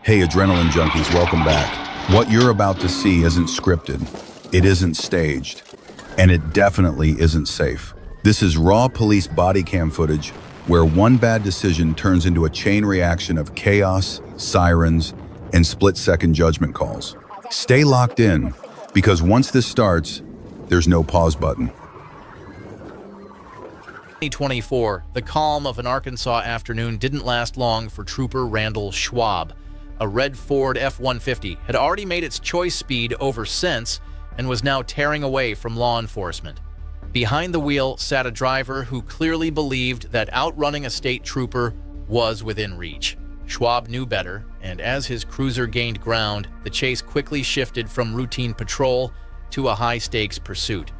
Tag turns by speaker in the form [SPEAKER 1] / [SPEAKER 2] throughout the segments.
[SPEAKER 1] Hey, adrenaline junkies, welcome back. What you're about to see isn't scripted, it isn't staged, and it definitely isn't safe. This is raw police body cam footage where one bad decision turns into a chain reaction of chaos, sirens, and split-second judgment calls. Stay locked in, because once this starts, there's no pause button.
[SPEAKER 2] 2024, the calm of an Arkansas afternoon didn't last long for Trooper Randall Schwab. A red Ford F-150 had already made its choice speed over sense and was now tearing away from law enforcement. Behind the wheel sat a driver who clearly believed that outrunning a state trooper was within reach. Schwab knew better, and as his cruiser gained ground, the chase quickly shifted from routine patrol to a high-stakes pursuit.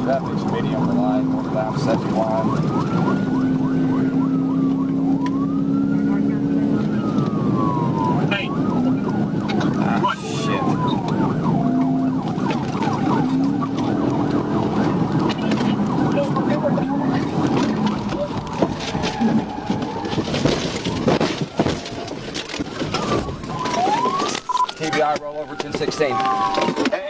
[SPEAKER 3] Traffic's medium for line, northbound 71. Hey! What? Shit. TBI rollover 1016. Hey!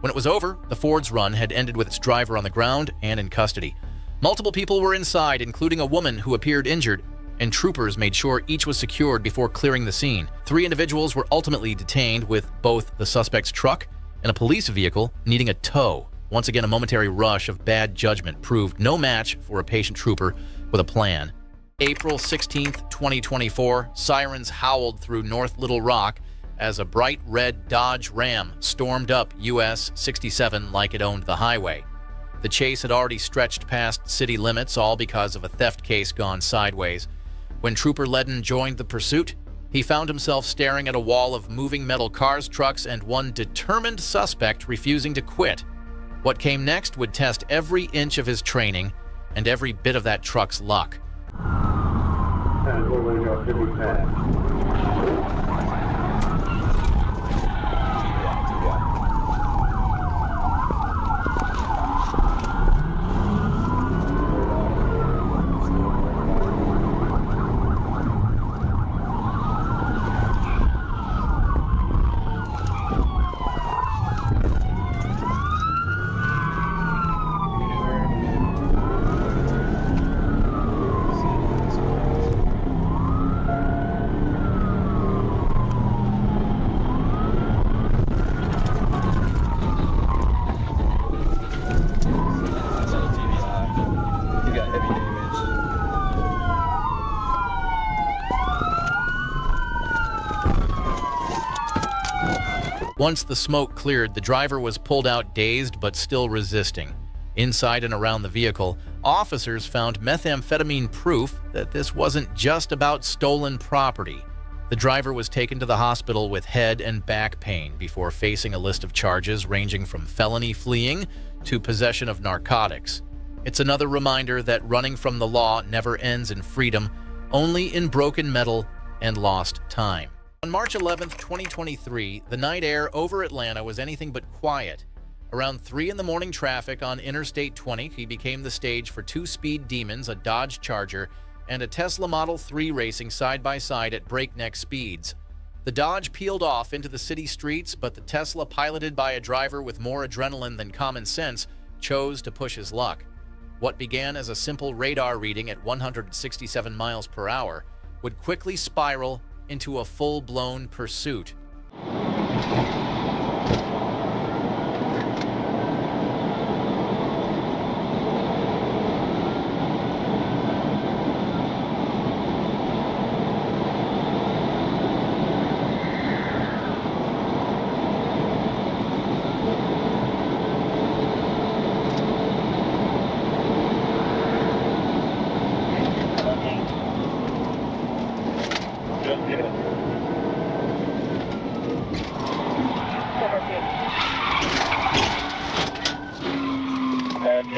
[SPEAKER 2] When it was over, the Ford's run had ended with its driver on the ground and in custody. Multiple people were inside, including a woman who appeared injured, and troopers made sure each was secured before clearing the scene. 3 individuals were ultimately detained, with both the suspect's truck and a police vehicle needing a tow. Once again, a momentary rush of bad judgment proved no match for a patient trooper with a plan. April 16th, 2024, sirens howled through North Little Rock as a bright red Dodge Ram stormed up US 67 like it owned the highway. The chase had already stretched past city limits, all because of a theft case gone sideways. When Trooper Ledden joined the pursuit, he found himself staring at a wall of moving metal cars, trucks, and one determined suspect refusing to quit. What came next would test every inch of his training and every bit of that truck's luck.
[SPEAKER 4] And we're going to go pretty fast.
[SPEAKER 2] Once the smoke cleared, the driver was pulled out dazed but still resisting. Inside and around the vehicle, officers found methamphetamine proof that this wasn't just about stolen property. The driver was taken to the hospital with head and back pain before facing a list of charges ranging from felony fleeing to possession of narcotics. It's another reminder that running from the law never ends in freedom, only in broken metal and lost time. On March 11, 2023, the night air over Atlanta was anything but quiet. Around 3 in the morning, traffic on Interstate 20 became the stage for 2 speed demons, a Dodge Charger, and a Tesla Model 3 racing side by side at breakneck speeds. The Dodge peeled off into the city streets, but the Tesla, piloted by a driver with more adrenaline than common sense, chose to push his luck. What began as a simple radar reading at 167 miles per hour would quickly spiral into a full-blown pursuit.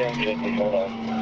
[SPEAKER 4] 1050, hold on.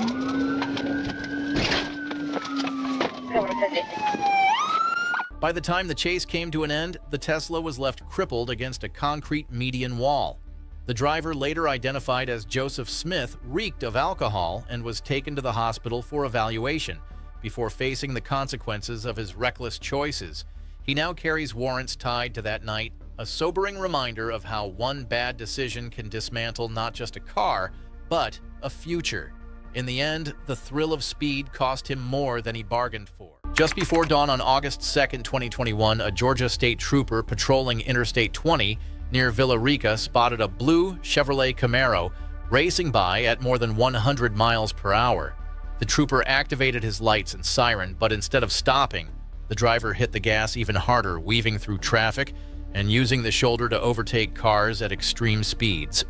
[SPEAKER 2] By the time the chase came to an end, the Tesla was left crippled against a concrete median wall. The driver, later identified as Joseph Smith, reeked of alcohol and was taken to the hospital for evaluation before facing the consequences of his reckless choices. He now carries warrants tied to that night, a sobering reminder of how one bad decision can dismantle not just a car, but a future. In the end, the thrill of speed cost him more than he bargained for. Just before dawn on August 2, 2021, a Georgia state trooper patrolling Interstate 20 near Villa Rica spotted a blue Chevrolet Camaro racing by at more than 100 miles per hour. The trooper activated his lights and siren, but instead of stopping, the driver hit the gas even harder, weaving through traffic and using the shoulder to overtake cars at extreme speeds.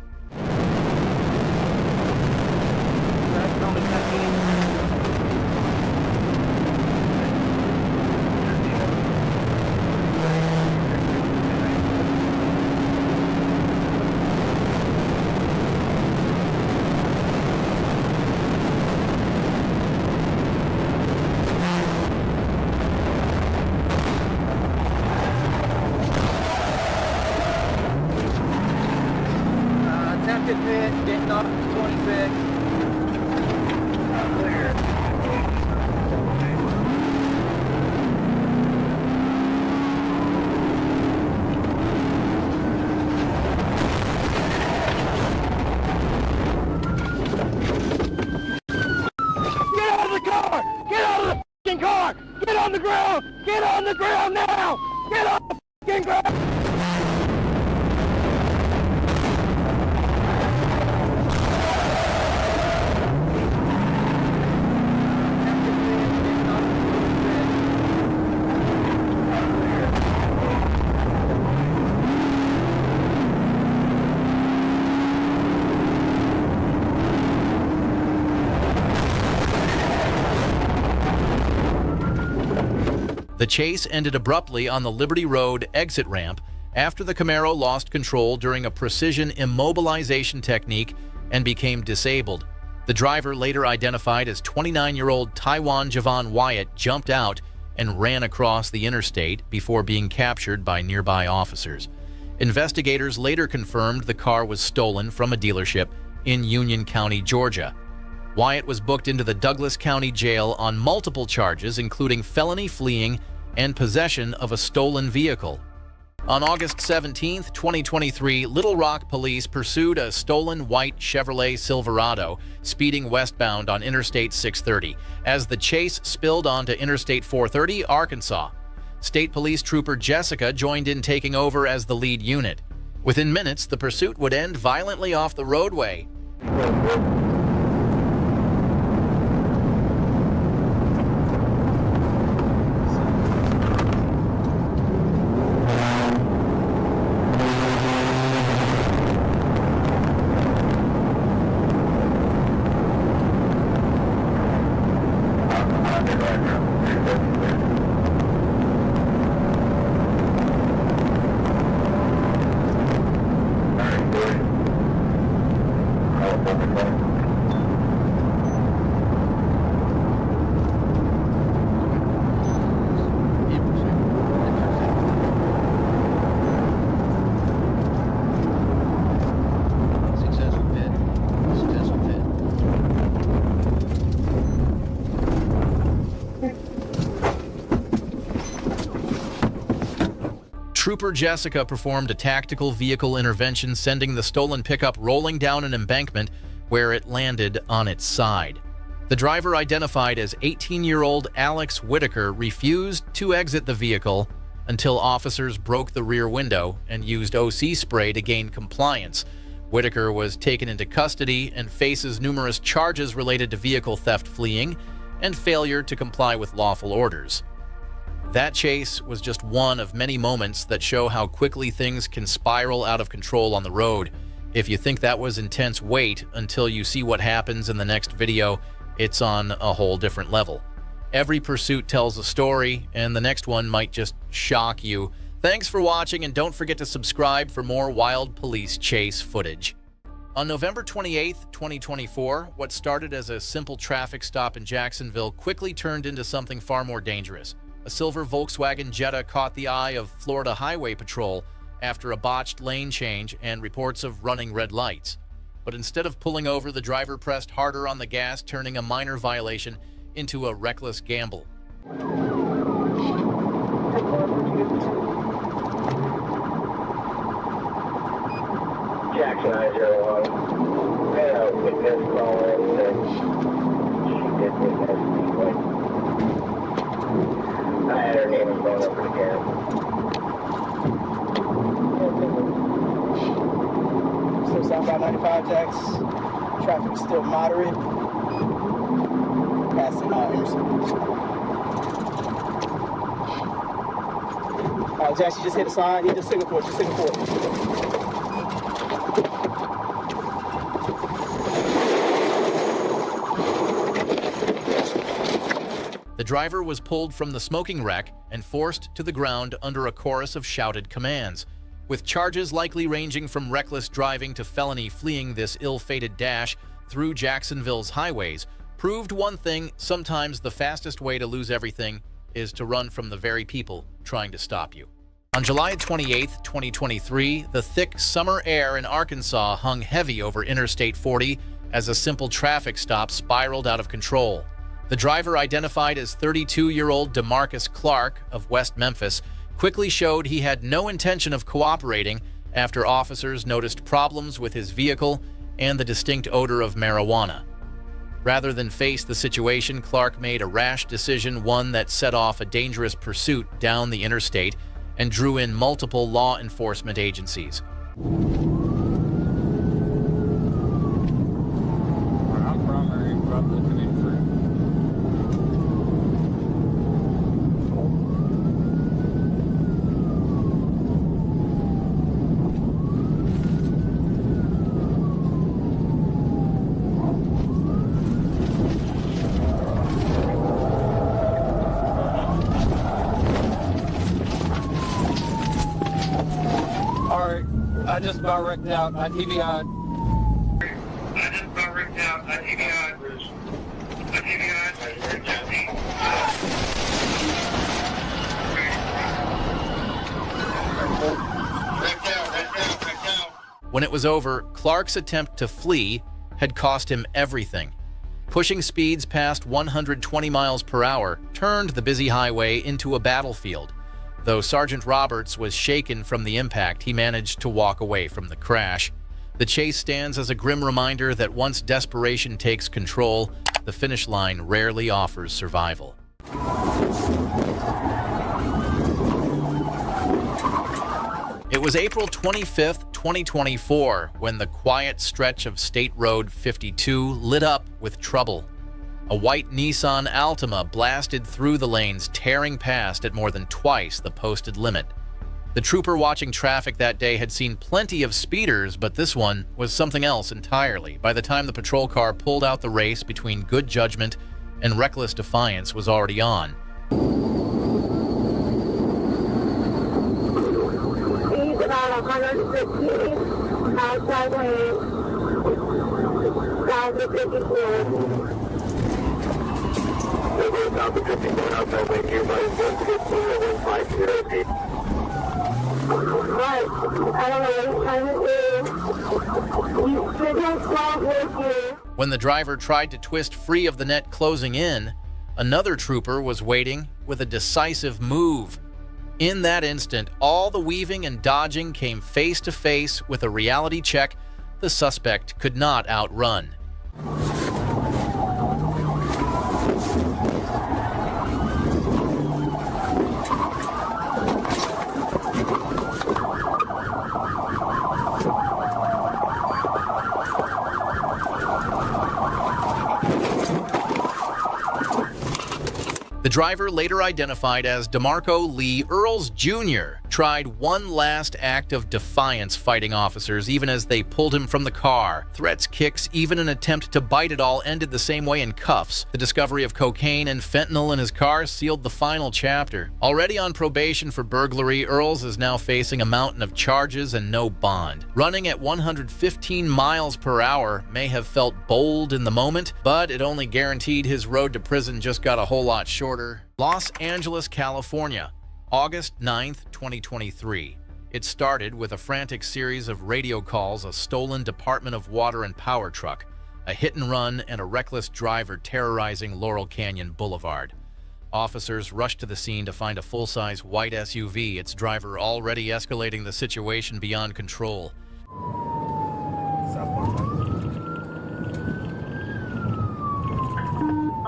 [SPEAKER 5] Getting off the 26. Clear. Get out of the car! Get out of the f***ing car! Get on the ground! Get on the ground now! Get on the f***ing ground!
[SPEAKER 2] The chase ended abruptly on the Liberty Road exit ramp after the Camaro lost control during a precision immobilization technique and became disabled. The driver, later identified as 29-year-old Taiwan Javon Wyatt, jumped out and ran across the interstate before being captured by nearby officers. Investigators later confirmed the car was stolen from a dealership in Union County, Georgia. Wyatt was booked into the Douglas County Jail on multiple charges, including felony fleeing and possession of a stolen vehicle. On August 17, 2023, Little Rock police pursued a stolen white Chevrolet Silverado speeding westbound on Interstate 630 as the chase spilled onto Interstate 430, Arkansas. State Police Trooper Jessica joined in, taking over as the lead unit. Within minutes, the pursuit would end violently off the roadway. Trooper Jessica performed a tactical vehicle intervention, sending the stolen pickup rolling down an embankment where it landed on its side. The driver, identified as 18-year-old Alex Whitaker, refused to exit the vehicle until officers broke the rear window and used OC spray to gain compliance. Whitaker was taken into custody and faces numerous charges related to vehicle theft, fleeing, and failure to comply with lawful orders. That chase was just one of many moments that show how quickly things can spiral out of control on the road. If you think that was intense, wait until you see what happens in the next video. It's on a whole different level. Every pursuit tells a story, and the next one might just shock you. Thanks for watching, and don't forget to subscribe for more wild police chase footage. On November 28, 2024, what started as a simple traffic stop in Jacksonville quickly turned into something far more dangerous. A silver Volkswagen Jetta caught the eye of Florida Highway Patrol after a botched lane change and reports of running red lights. But instead of pulling over, the driver pressed harder on the gas, turning a minor violation into a reckless gamble.
[SPEAKER 6] Jackson I-01. I had a witness call in that she did witness me. I had her name and phone number again.
[SPEAKER 7] Still southbound 95 Jacks. Traffic is still moderate. Passing Emerson. Jacks, you just hit a sign. You just signal for it. Just signal for it.
[SPEAKER 2] The driver was pulled from the smoking wreck and forced to the ground under a chorus of shouted commands. With charges likely ranging from reckless driving to felony, fleeing this ill-fated dash through Jacksonville's highways proved one thing: sometimes the fastest way to lose everything is to run from the very people trying to stop you. On July 28, 2023, the thick summer air in Arkansas hung heavy over Interstate 40 as a simple traffic stop spiraled out of control. The driver, identified as 32-year-old DeMarcus Clark of West Memphis, quickly showed he had no intention of cooperating after officers noticed problems with his vehicle and the distinct odor of marijuana. Rather than face the situation, Clark made a rash decision, one that set off a dangerous pursuit down the interstate and drew in multiple law enforcement agencies.
[SPEAKER 3] I'm primary, probably looking in through. I just about wrecked out. I TBI'd.
[SPEAKER 2] When it was over, Clark's attempt to flee had cost him everything. Pushing speeds past 120 miles per hour turned the busy highway into a battlefield. Though Sergeant Roberts was shaken from the impact, he managed to walk away from the crash. The chase stands as a grim reminder that once desperation takes control, the finish line rarely offers survival. It was April 25th, 2024, when the quiet stretch of State Road 52 lit up with trouble. A white Nissan Altima blasted through the lanes, tearing past at more than twice the posted limit. The trooper watching traffic that day had seen plenty of speeders, but this one was something else entirely. By the time the patrol car pulled out, the race between good judgment and reckless defiance was already on.
[SPEAKER 8] He's about 115 outside lane, south of 54. South of 54 outside lane, nearby is going to get clear at 150 feet. Right, I don't know what he's trying to do. You signal stop with you.
[SPEAKER 2] When the driver tried to twist free of the net closing in, another trooper was waiting with a decisive move. In that instant, all the weaving and dodging came face to face with a reality check the suspect could not outrun. The driver, later identified as DeMarco Lee Earls Jr., tried one last act of defiance fighting officers even as they pulled him from the car. Threats, kicks, even an attempt to bite it all ended the same way in cuffs. The discovery of cocaine and fentanyl in his car sealed the final chapter. Already on probation for burglary, Earls is now facing a mountain of charges and no bond. Running at 115 miles per hour may have felt bold in the moment, but it only guaranteed his road to prison just got a whole lot shorter. Los Angeles, California, August 9th, 2023. It started with a frantic series of radio calls, a stolen Department of Water and Power truck, a hit and run, and a reckless driver terrorizing Laurel Canyon Boulevard. Officers rushed to the scene to find a full-size white SUV, its driver already escalating the situation beyond control.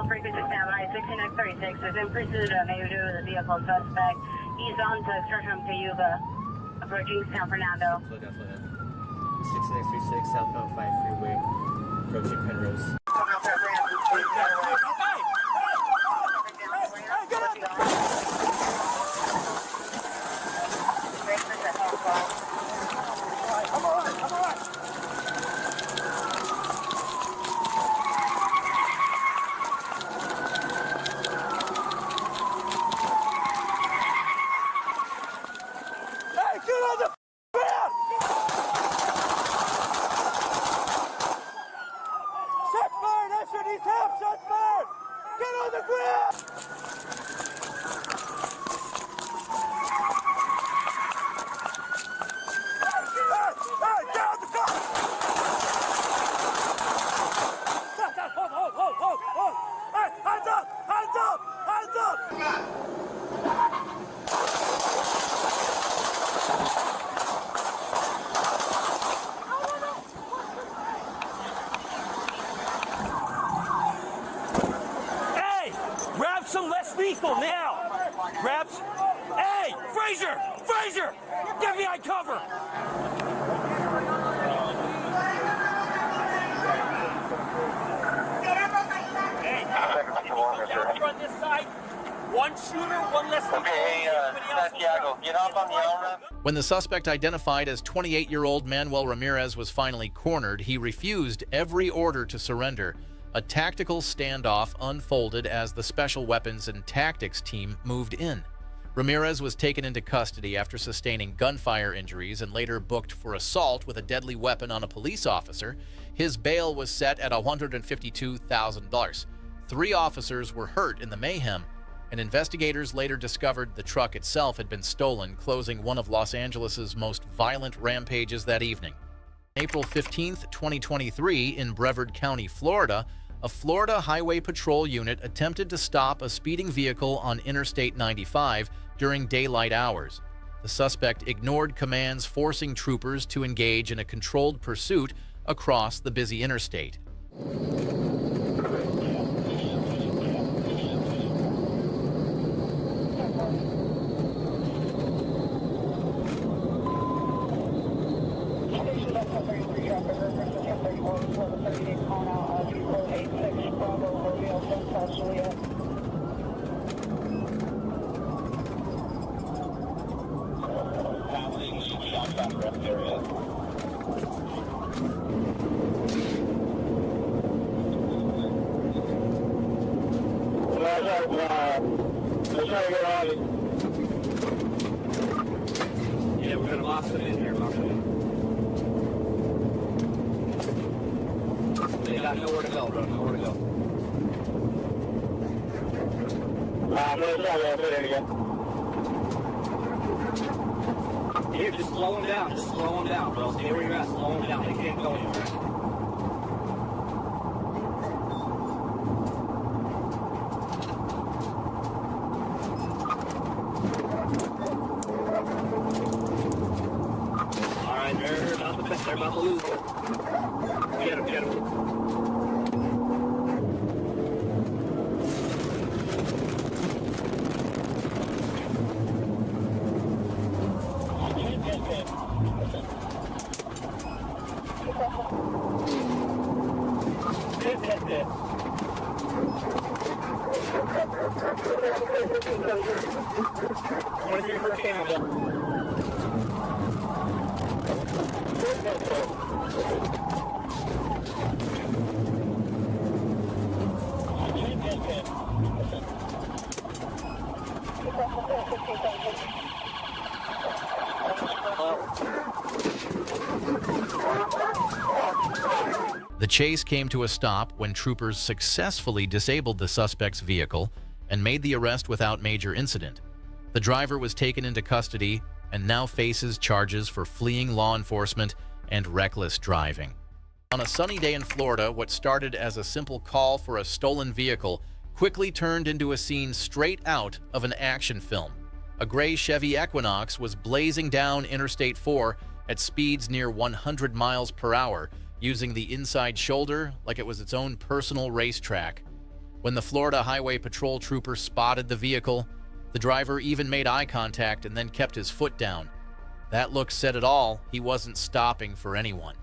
[SPEAKER 8] Frequency standby, 16X36 is in pursuit of a vehicle suspect east onto Stratton Cayuga, approaching San Fernando.
[SPEAKER 9] Slow down. 16X36 southbound 5 freeway, approaching Penrose.
[SPEAKER 5] Some less lethal now! Grabs. Hey! Frazier! Frazier! Get behind cover! Hey! On this side. One shooter, one less lethal.
[SPEAKER 6] Okay, Santiago, get up on the LRAM.
[SPEAKER 2] When the suspect identified as 28-year-old Manuel Ramirez was finally cornered, he refused every order to surrender. A tactical standoff unfolded as the Special Weapons and Tactics team moved in. Ramirez was taken into custody after sustaining gunfire injuries and later booked for assault with a deadly weapon on a police officer. His bail was set at $152,000. 3 officers were hurt in the mayhem, and investigators later discovered the truck itself had been stolen, closing one of Los Angeles' most violent rampages that evening. April 15, 2023, in Brevard County, Florida, a Florida Highway Patrol unit attempted to stop a speeding vehicle on Interstate 95 during daylight hours. The suspect ignored commands forcing troopers to engage in a controlled pursuit across the busy interstate.
[SPEAKER 9] Yeah, we're gonna box it in here, They got nowhere to go, bro, nowhere to go. Here, just slow them down, bro. Stay where you're at, slow them down, they can't go anywhere. They're about to lose. Get him. What is your first name?
[SPEAKER 2] The chase came to a stop when troopers successfully disabled the suspect's vehicle and made the arrest without major incident. The driver was taken into custody and now faces charges for fleeing law enforcement and reckless driving. On a sunny day in Florida, what started as a simple call for a stolen vehicle quickly turned into a scene straight out of an action film. A gray Chevy Equinox was blazing down Interstate 4 at speeds near 100 miles per hour, using the inside shoulder like it was its own personal racetrack. When the Florida Highway Patrol trooper spotted the vehicle, the driver even made eye contact and then kept his foot down. That look said it all. He wasn't stopping for anyone.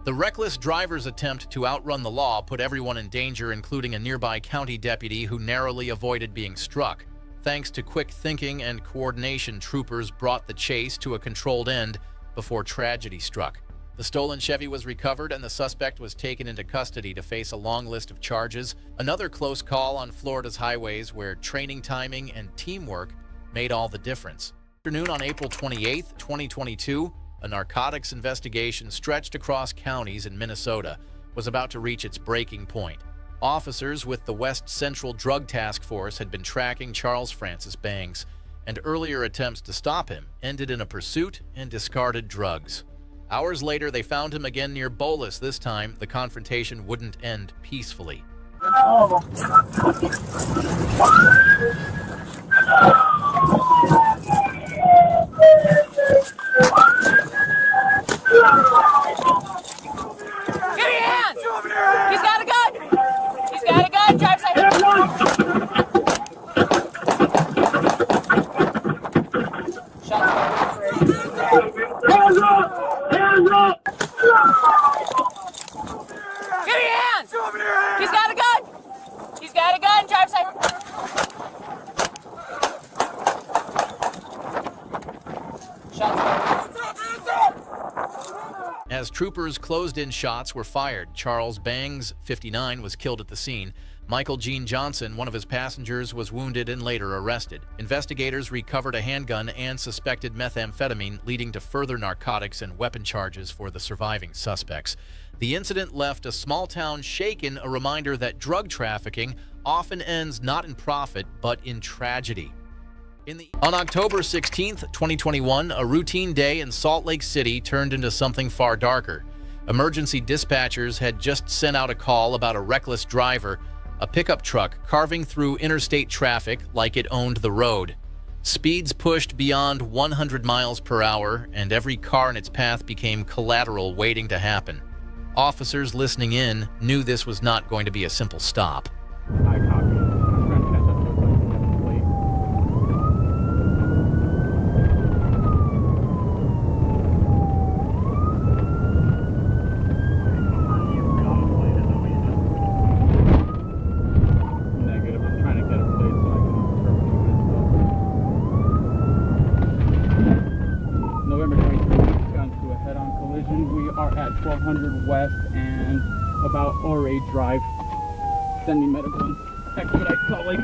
[SPEAKER 2] The reckless driver's attempt to outrun the law put everyone in danger, including a nearby county deputy who narrowly avoided being struck. Thanks to quick thinking and coordination, troopers brought the chase to a controlled end before tragedy struck. The stolen Chevy was recovered and the suspect was taken into custody to face a long list of charges. Another close call on Florida's highways where training timing and teamwork made all the difference. Afternoon on April 28, 2022, a narcotics investigation stretched across counties in Minnesota was about to reach its breaking point. Officers with the West Central Drug Task Force had been tracking Charles Francis Bangs, and earlier attempts to stop him ended in a pursuit and discarded drugs. Hours later, they found him again near Bolus. This time, the confrontation wouldn't end peacefully.
[SPEAKER 10] Give me your hands! He's got a gun! He's got a gun! Drive side!
[SPEAKER 5] Hands up! Hands up!
[SPEAKER 10] Give me your hands! He's got a gun! He's got a gun! Drive side!
[SPEAKER 2] As troopers closed in, shots were fired. Charles Bangs, 59, was killed at the scene. Michael Gene Johnson, one of his passengers, was wounded and later arrested. Investigators recovered a handgun and suspected methamphetamine, leading to further narcotics and weapon charges for the surviving suspects. The incident left a small town shaken, a reminder that drug trafficking often ends not in profit, but in tragedy. On October 16, 2021, a routine day in Salt Lake City turned into something far darker. Emergency dispatchers had just sent out a call about a reckless driver, a pickup truck carving through interstate traffic like it owned the road. Speeds pushed beyond 100 miles per hour, and every car in its path became collateral waiting to happen. Officers listening in knew this was not going to be a simple stop.
[SPEAKER 11] I copy. I'm trying to catch up to a plate. Negative. I'm trying to get a plate so I can November 23rd, got into a head-on collision. We are at 1200 West and about Ore Drive. Send me medical and expedite Salt Lake.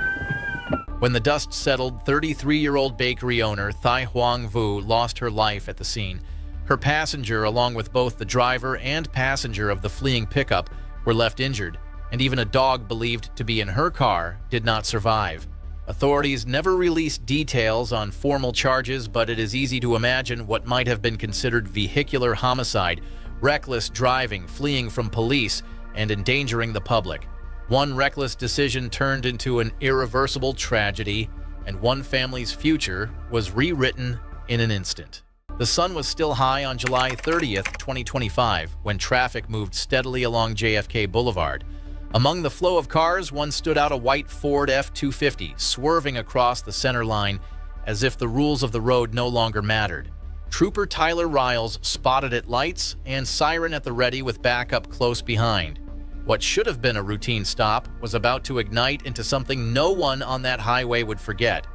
[SPEAKER 2] When the dust settled, 33-year-old bakery owner Thai Hoang Vu lost her life at the scene. Her passenger, along with both the driver and passenger of the fleeing pickup, were left injured, and even a dog believed to be in her car did not survive. Authorities never released details on formal charges, but it is easy to imagine what might have been considered vehicular homicide, reckless driving, fleeing from police, and endangering the public. One reckless decision turned into an irreversible tragedy. and one family's future was rewritten in an instant. The sun was still high on July 30th, 2025, when traffic moved steadily along JFK Boulevard. Among the flow of cars, one stood out, a white Ford F-250, swerving across the center line as if the rules of the road no longer mattered. Trooper Tyler Riles spotted it, lights and siren at the ready with backup close behind. What should have been a routine stop was about to ignite into something no one on that highway would forget.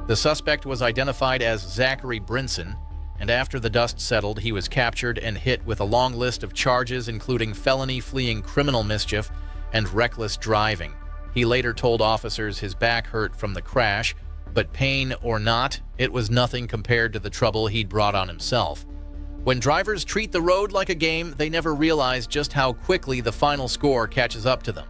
[SPEAKER 2] The suspect was identified as Zachary Brinson, and after the dust settled, he was captured and hit with a long list of charges, including felony fleeing criminal mischief and reckless driving. He later told officers his back hurt from the crash, but pain or not, it was nothing compared to the trouble he'd brought on himself. When drivers treat the road like a game, they never realize just how quickly the final score catches up to them.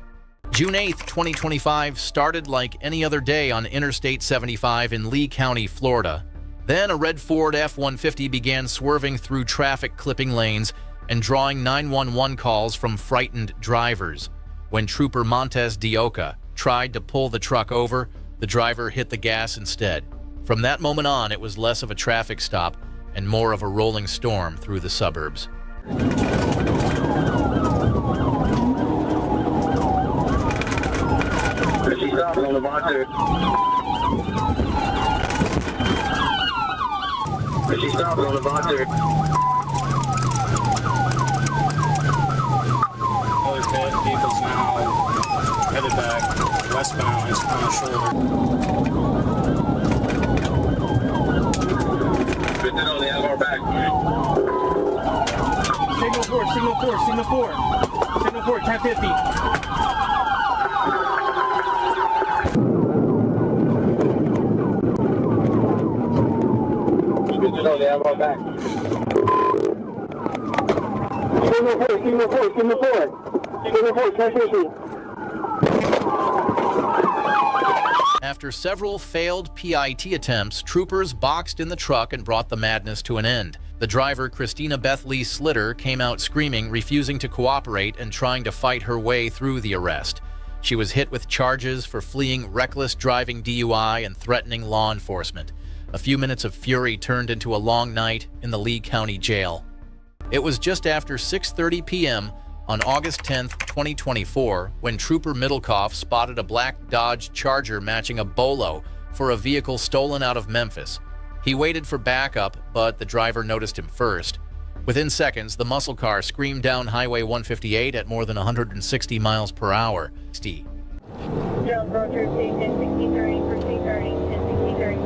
[SPEAKER 2] June 8th, 2025 started like any other day on Interstate 75 in Lee County, Florida. Then a red Ford F-150 began swerving through traffic, clipping lanes and drawing 911 calls from frightened drivers. When Trooper Montez Dioca tried to pull the truck over, the driver hit the gas instead. From that moment on, it was less of a traffic stop and more of a rolling storm through the suburbs.
[SPEAKER 6] She's stopping on the Vonter. She's stopping on the Vonter.
[SPEAKER 11] Vehicles now headed back westbound. It's on the shoulder.
[SPEAKER 6] Good to know they have our back.
[SPEAKER 11] Signal 4, signal 4, signal 4. Signal 4, 1050.
[SPEAKER 6] They have our back. Signal 4, signal 4, signal 4. Signal 4, 1050.
[SPEAKER 2] After several failed PIT attempts, troopers boxed in the truck and brought the madness to an end. The driver, Christina Beth Lee Slitter, came out screaming, refusing to cooperate and trying to fight her way through the arrest. She was hit with charges for fleeing reckless driving, DUI, and threatening law enforcement. A few minutes of fury turned into a long night in the Lee County Jail. It was just after 6:30 p.m. on August 10, 2024, when Trooper Middlecoff spotted a black Dodge Charger matching a Bolo for a vehicle stolen out of Memphis. He waited for backup, but the driver noticed him first. Within seconds, the muscle car screamed down Highway 158 at more than 160 miles per hour. Steve.
[SPEAKER 8] Jones Road 13, 1063, proceed 30, 1063.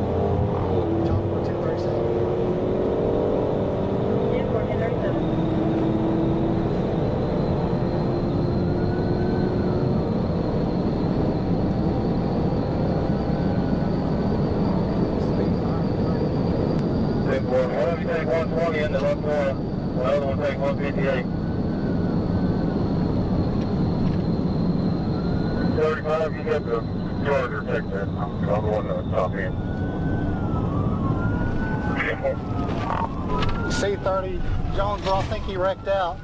[SPEAKER 6] One of you take 120 in the left one, the other one take 158. 35, you get the Charger take that. I'm the one to stop in.
[SPEAKER 7] C30, Jonesboro, I think he wrecked out.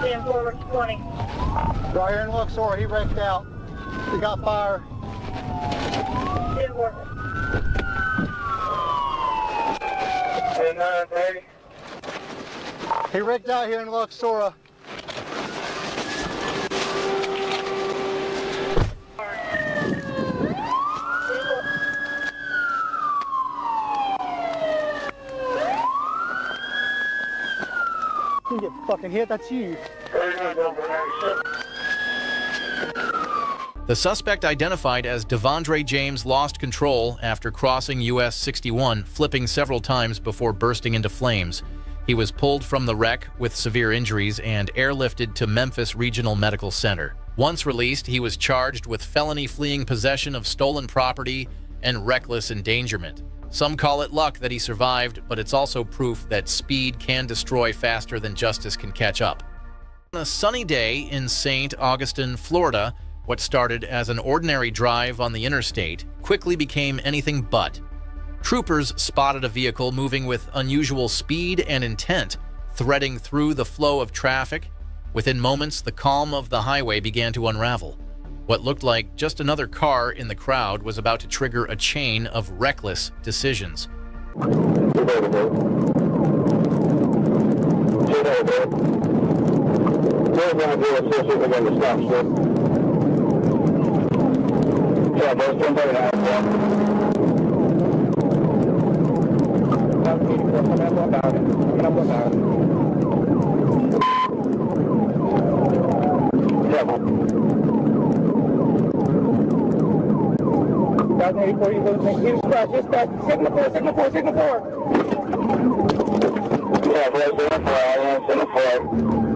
[SPEAKER 8] 10 forward 20.
[SPEAKER 7] Right here in Luxor, he wrecked out. He got fire.
[SPEAKER 8] 10 forward.
[SPEAKER 6] 10-9-30.
[SPEAKER 7] He wrecked out here in Luxor. You get fucking hit, that's you.
[SPEAKER 2] The suspect, identified as Devondre James, lost control after crossing US 61, flipping several times before bursting into flames. He was pulled from the wreck with severe injuries and airlifted to Memphis Regional Medical Center. Once released, he was charged with felony fleeing possession of stolen property and reckless endangerment. Some call it luck that he survived, but it's also proof that speed can destroy faster than justice can catch up. On a sunny day in St. Augustine, Florida, what started as an ordinary drive on the interstate quickly became anything but. Troopers spotted a vehicle moving with unusual speed and intent, threading through the flow of traffic. Within moments, the calm of the highway began to unravel. What looked like just another car in the crowd was about to trigger a chain of reckless decisions.
[SPEAKER 5] Signal 4, signal 4, signal 4.
[SPEAKER 6] Yeah, boys, signal 4.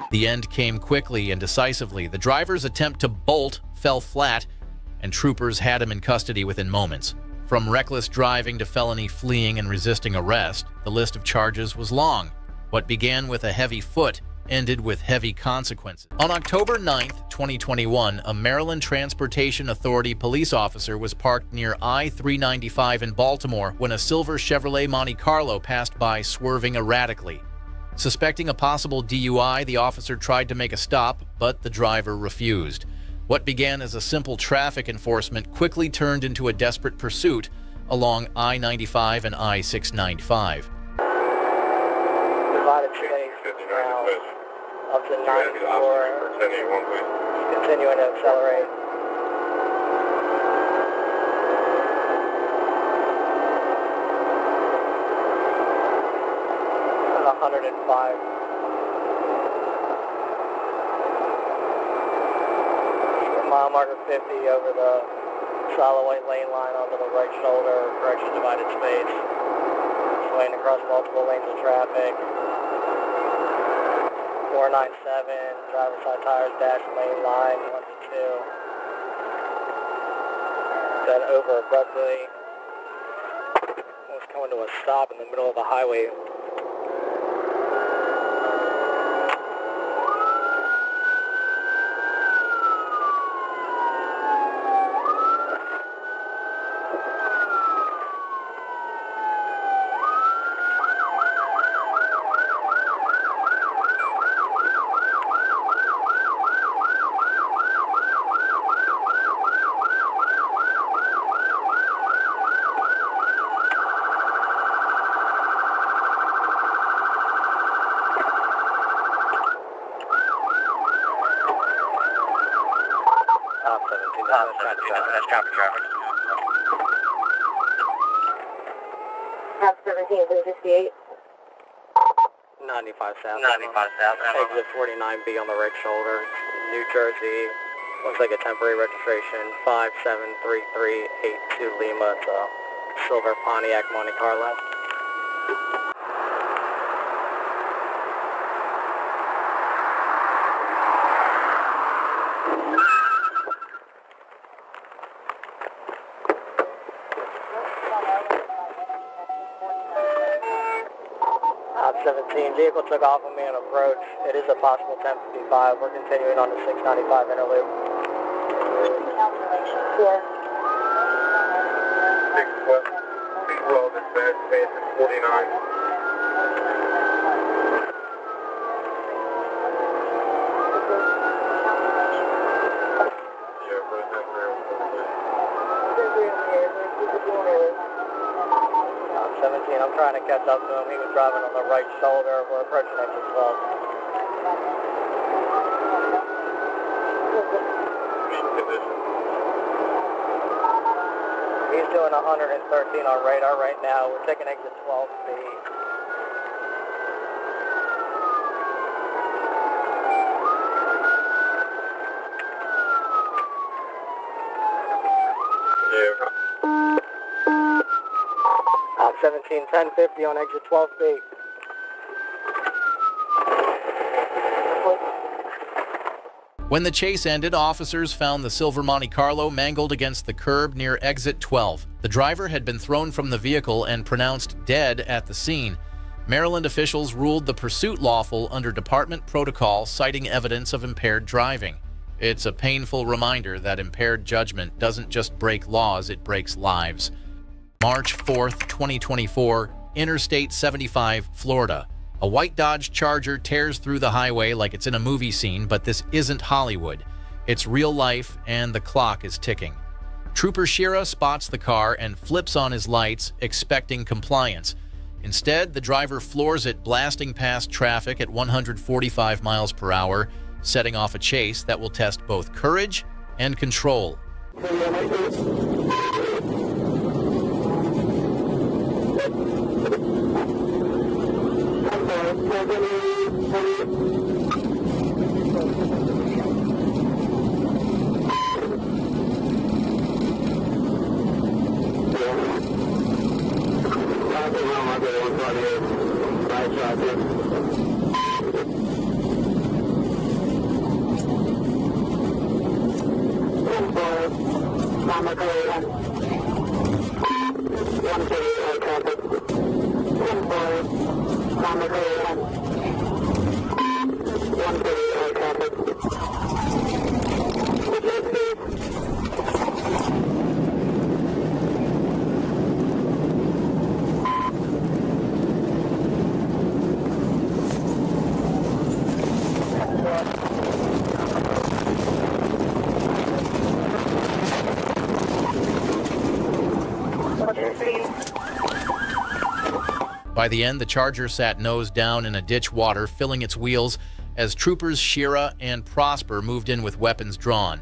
[SPEAKER 2] The end came quickly and decisively. The driver's attempt to bolt fell flat, and troopers had him in custody within moments. From reckless driving to felony fleeing and resisting arrest, the list of charges was long. What began with a heavy foot ended with heavy consequences. On October 9th, 2021, a Maryland Transportation Authority police officer was parked near I-395 in Baltimore when a silver Chevrolet Monte Carlo passed by, swerving erratically. Suspecting a possible DUI, the officer tried to make a stop, but the driver refused. What began as a simple traffic enforcement quickly turned into a desperate pursuit along I-95 and I-695.
[SPEAKER 6] Divided space now up to 94. Continuing to accelerate. 105. Mile marker 50 over the solid white lane line onto the right shoulder, correction divided space. Swaying across multiple lanes of traffic. 497, driver side tires, dash lane line 1 to 2. Then over abruptly. It's coming to a stop in the middle of the highway. That's traffic.
[SPEAKER 8] Top 17, 368.
[SPEAKER 6] 95 south. Exit 49B on the right shoulder. New Jersey. Looks like a temporary registration. 573382 Lima. It's a silver Pontiac Monte Carlo. Top 17, vehicle took off on me on approach. It is a possible 1055. We're continuing on the 695 interloop.
[SPEAKER 8] Here.
[SPEAKER 6] 612 dispatch, base is 49. 17, I'm trying to catch up to him. He was driving on the right shoulder. We're approaching exit 12. He's doing 113 on radar right now. We're taking exit 12 speed. Out 17, 1050 on exit 12 speed.
[SPEAKER 2] When the chase ended, officers found the silver Monte Carlo mangled against the curb near exit 12. The driver had been thrown from the vehicle and pronounced dead at the scene. Maryland officials ruled the pursuit lawful under department protocol, citing evidence of impaired driving. It's a painful reminder that impaired judgment doesn't just break laws, it breaks lives. March 4th, 2024, Interstate 75, Florida. A white Dodge Charger tears through the highway like it's in a movie scene, but this isn't Hollywood. It's real life, and the clock is ticking. Trooper Shira spots the car and flips on his lights, expecting compliance. Instead, the driver floors it, blasting past traffic at 145 miles per hour, setting off a chase that will test both courage and control. By the end, the Charger sat nose down in a ditch water, filling its wheels as troopers Shira and Prosper moved in with weapons drawn.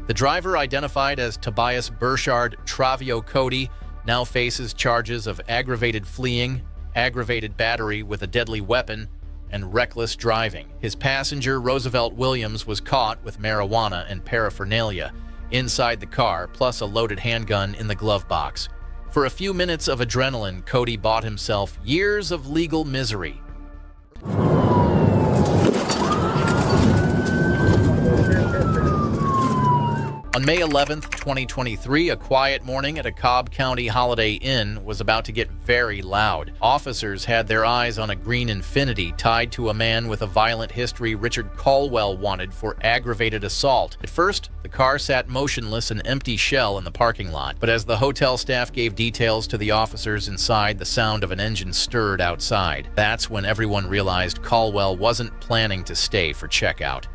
[SPEAKER 2] The driver, identified as Tobias Burchard Travio Cody, now faces charges of aggravated fleeing, aggravated battery with a deadly weapon, and reckless driving. His passenger, Roosevelt Williams, was caught with marijuana and paraphernalia inside the car, plus a loaded handgun in the glove box. For a few minutes of adrenaline, Cody bought himself years of legal misery. On May 11th, 2023, a quiet morning at a Cobb County Holiday Inn was about to get very loud. Officers had their eyes on a green Infiniti tied to a man with a violent history Richard Caldwell wanted for aggravated assault. At first, the car sat motionless, an empty shell in the parking lot. But as the hotel staff gave details to the officers inside, the sound of an engine stirred outside. That's when everyone realized Caldwell wasn't planning to stay for checkout.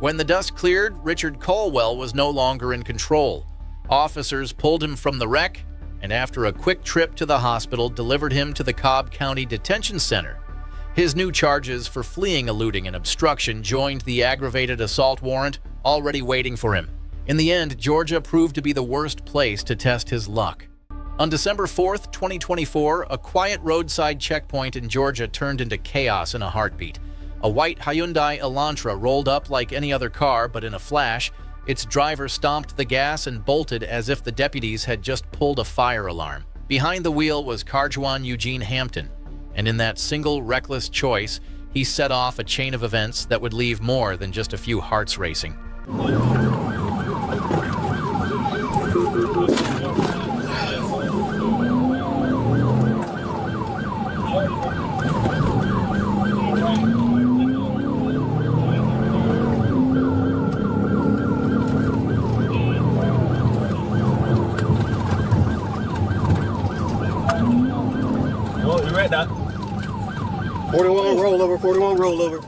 [SPEAKER 2] When the dust cleared, Richard Caldwell was no longer in control. Officers pulled him from the wreck and, after a quick trip to the hospital, delivered him to the Cobb County Detention Center. His new charges for fleeing, eluding, and obstruction joined the aggravated assault warrant already waiting for him. In the end, Georgia proved to be the worst place to test his luck. On December 4th, 2024, a quiet roadside checkpoint in Georgia turned into chaos in a heartbeat. A white Hyundai Elantra rolled up like any other car, but in a flash, Its driver stomped the gas and bolted as if the deputies had just pulled a fire alarm. Behind the wheel was Carjuan Eugene Hampton, and in that single reckless choice, he set off a chain of events that would leave more than just a few hearts racing.
[SPEAKER 5] Well, you're right now. 41 rollover, 41 rollover.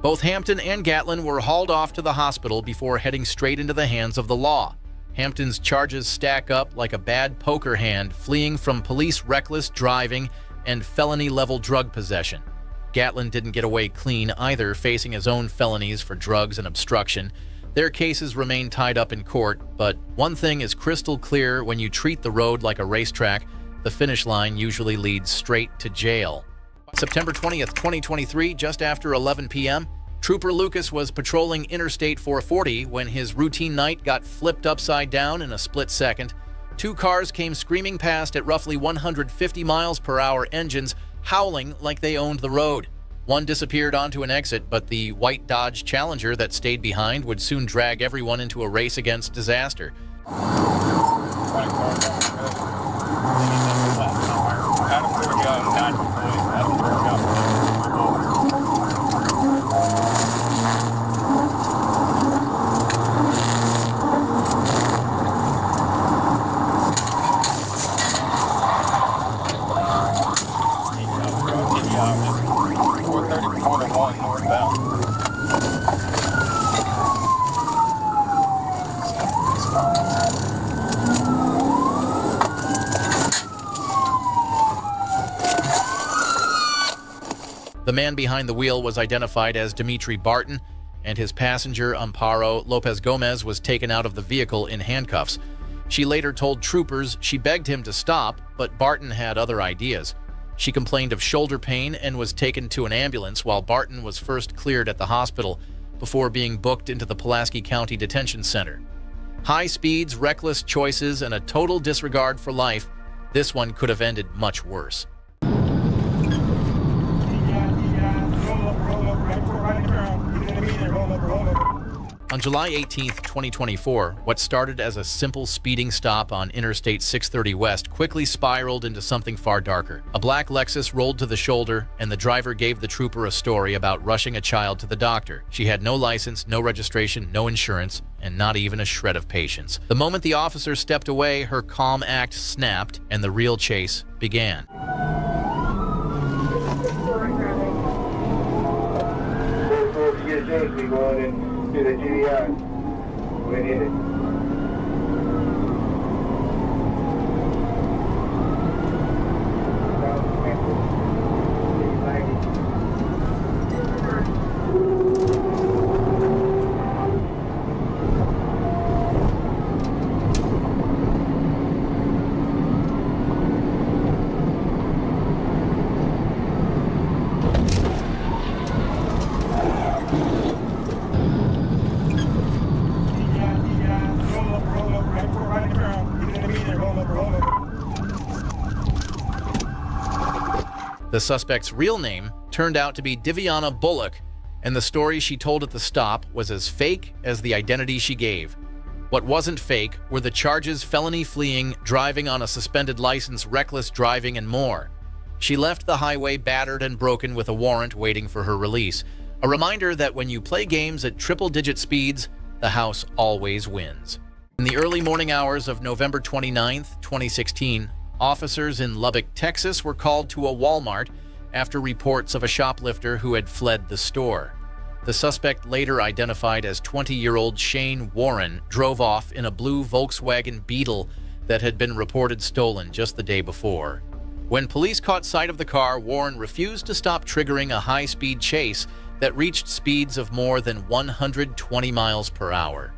[SPEAKER 2] Both Hampton and Gatlin were hauled off to the hospital before heading straight into the hands of the law. Hampton's charges stack up like a bad poker hand, fleeing from police reckless driving and felony-level drug possession. Gatlin didn't get away clean either, facing his own felonies for drugs and obstruction. Their cases remain tied up in court, but one thing is crystal clear: when you treat the road like a racetrack, the finish line usually leads straight to jail. September 20th, 2023, just after 11 p.m., Trooper Lucas was patrolling Interstate 440 when his routine night got flipped upside down in a split second. Two cars came screaming past at roughly 150 miles per hour, engines howling like they owned the road. One disappeared onto an exit, but the white Dodge Challenger that stayed behind would soon drag everyone into a race against disaster. The man behind the wheel was identified as Dimitri Barton, and his passenger, Amparo Lopez Gomez, was taken out of the vehicle in handcuffs. She later told troopers she begged him to stop, but Barton had other ideas. She complained of shoulder pain and was taken to an ambulance, while Barton was first cleared at the hospital before being booked into the Pulaski County Detention Center. High speeds, reckless choices, and a total disregard for life. This one could have ended much worse. On July 18, 2024, what started as a simple speeding stop on Interstate 630 West quickly spiraled into something far darker. A black Lexus rolled to the shoulder, and the driver gave the trooper a story about rushing a child to the doctor. She had no license, no registration, no insurance, and not even a shred of patience. The moment the officer stepped away, her calm act snapped, and the real chase began.
[SPEAKER 4] To the GDI. We need it.
[SPEAKER 2] The suspect's real name turned out to be Diviana Bullock, and the story she told at the stop was as fake as the identity she gave. What wasn't fake were the charges: felony fleeing, driving on a suspended license, reckless driving, and more. She left the highway battered and broken with a warrant waiting for her release. A reminder that when you play games at triple-digit speeds, the house always wins. In the early morning hours of November 29, 2016, officers in Lubbock, Texas were called to a Walmart after reports of a shoplifter who had fled the store. The suspect, later identified as 20-year-old Shane Warren, drove off in a blue Volkswagen Beetle that had been reported stolen just the day before. When police caught sight of the car, Warren refused to stop, triggering a high-speed chase that reached speeds of more than 120 miles per hour.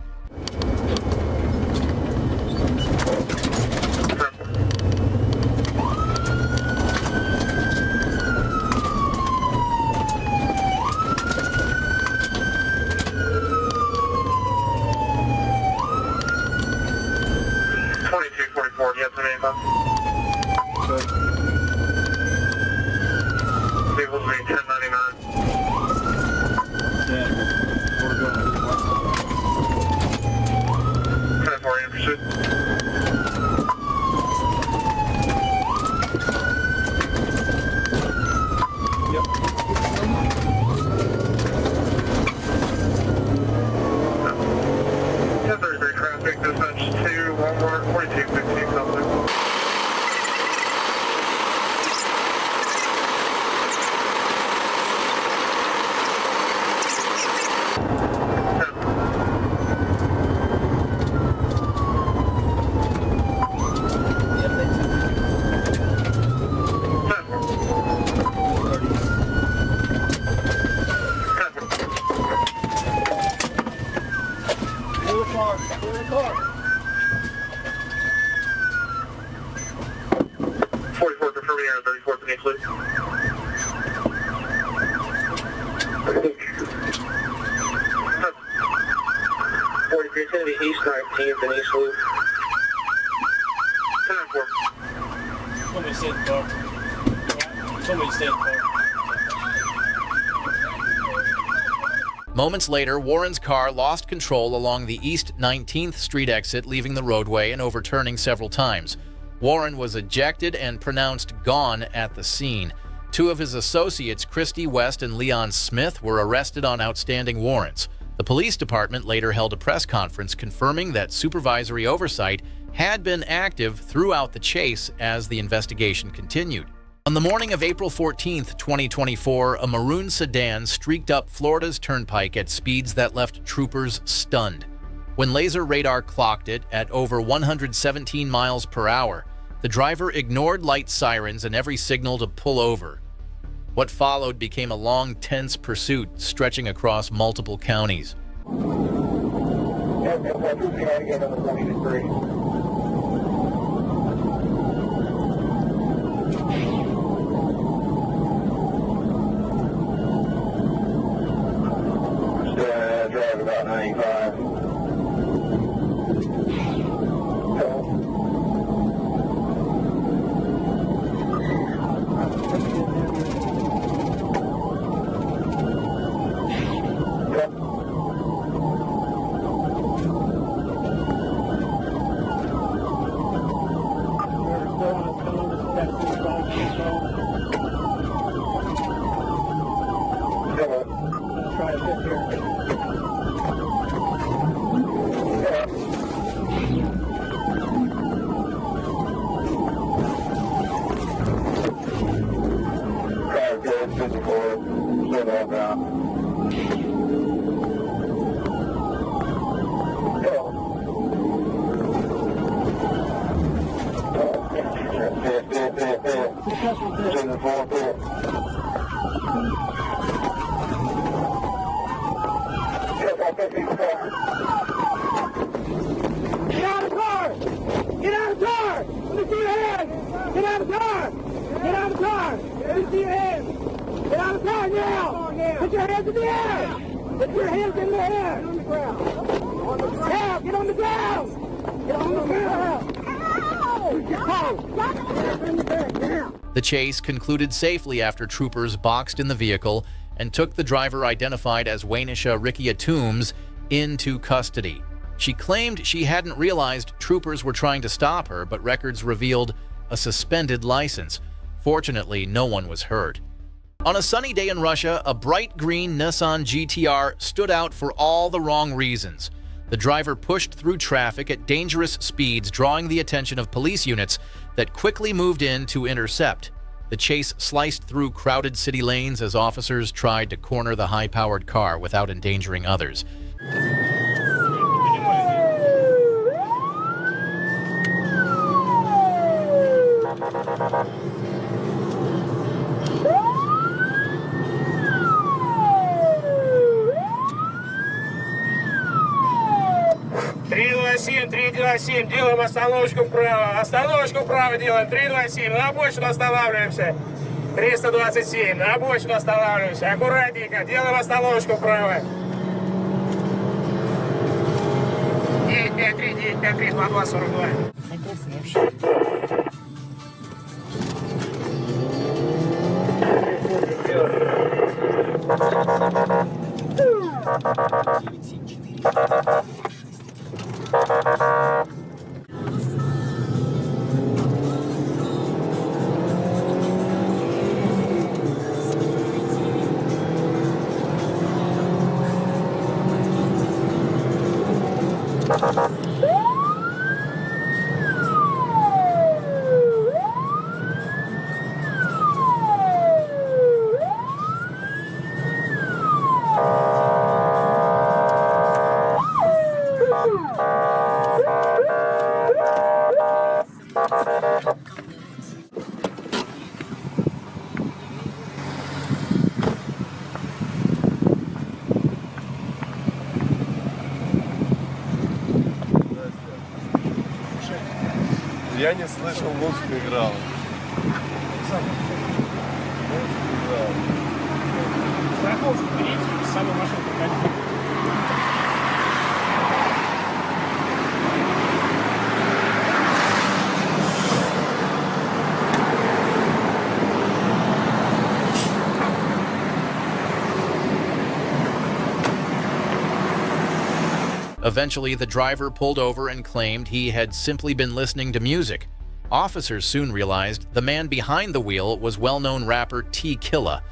[SPEAKER 6] It's going to be East 19th and East Loop. 10-4.
[SPEAKER 9] Somebody stay in the car. Somebody stay in the car.
[SPEAKER 2] Moments later, Warren's car lost control along the East 19th Street exit, leaving the roadway and overturning several times. Warren was ejected and pronounced gone at the scene. Two of his associates, Christy West and Leon Smith, were arrested on outstanding warrants. The police department later held a press conference confirming that supervisory oversight had been active throughout the chase as the investigation continued. On the morning of April 14, 2024, a maroon sedan streaked up Florida's turnpike at speeds that left troopers stunned. When laser radar clocked it at over 117 miles per hour, the driver ignored light sirens and every signal to pull over. What followed became a long, tense pursuit stretching across multiple counties.
[SPEAKER 6] Drive about 95.
[SPEAKER 2] The chase concluded safely after troopers boxed in the vehicle and took the driver, identified as Waynisha Rikia Toombs, into custody. She claimed she hadn't realized troopers were trying to stop her, but records revealed a suspended license. Fortunately, no one was hurt. On a sunny day in Russia, a bright green Nissan GTR stood out for all the wrong reasons. The driver pushed through traffic at dangerous speeds, drawing the attention of police units that quickly moved in to intercept. The chase sliced through crowded city lanes as officers tried to corner the high-powered car without endangering others.
[SPEAKER 5] «327, делаем остановочку вправо делаем, 327, на обочину останавливаемся, 327, на обочину останавливаемся, аккуратненько, делаем остановочку вправо». 953, 953, 2242.
[SPEAKER 12] Я не слышал, музыка играла. Музыка играла.
[SPEAKER 5] страховку берите, с собой машину приходите.
[SPEAKER 2] Eventually, the driver pulled over and claimed he had simply been listening to music. Officers soon realized the man behind the wheel was well-known rapper T. Killa.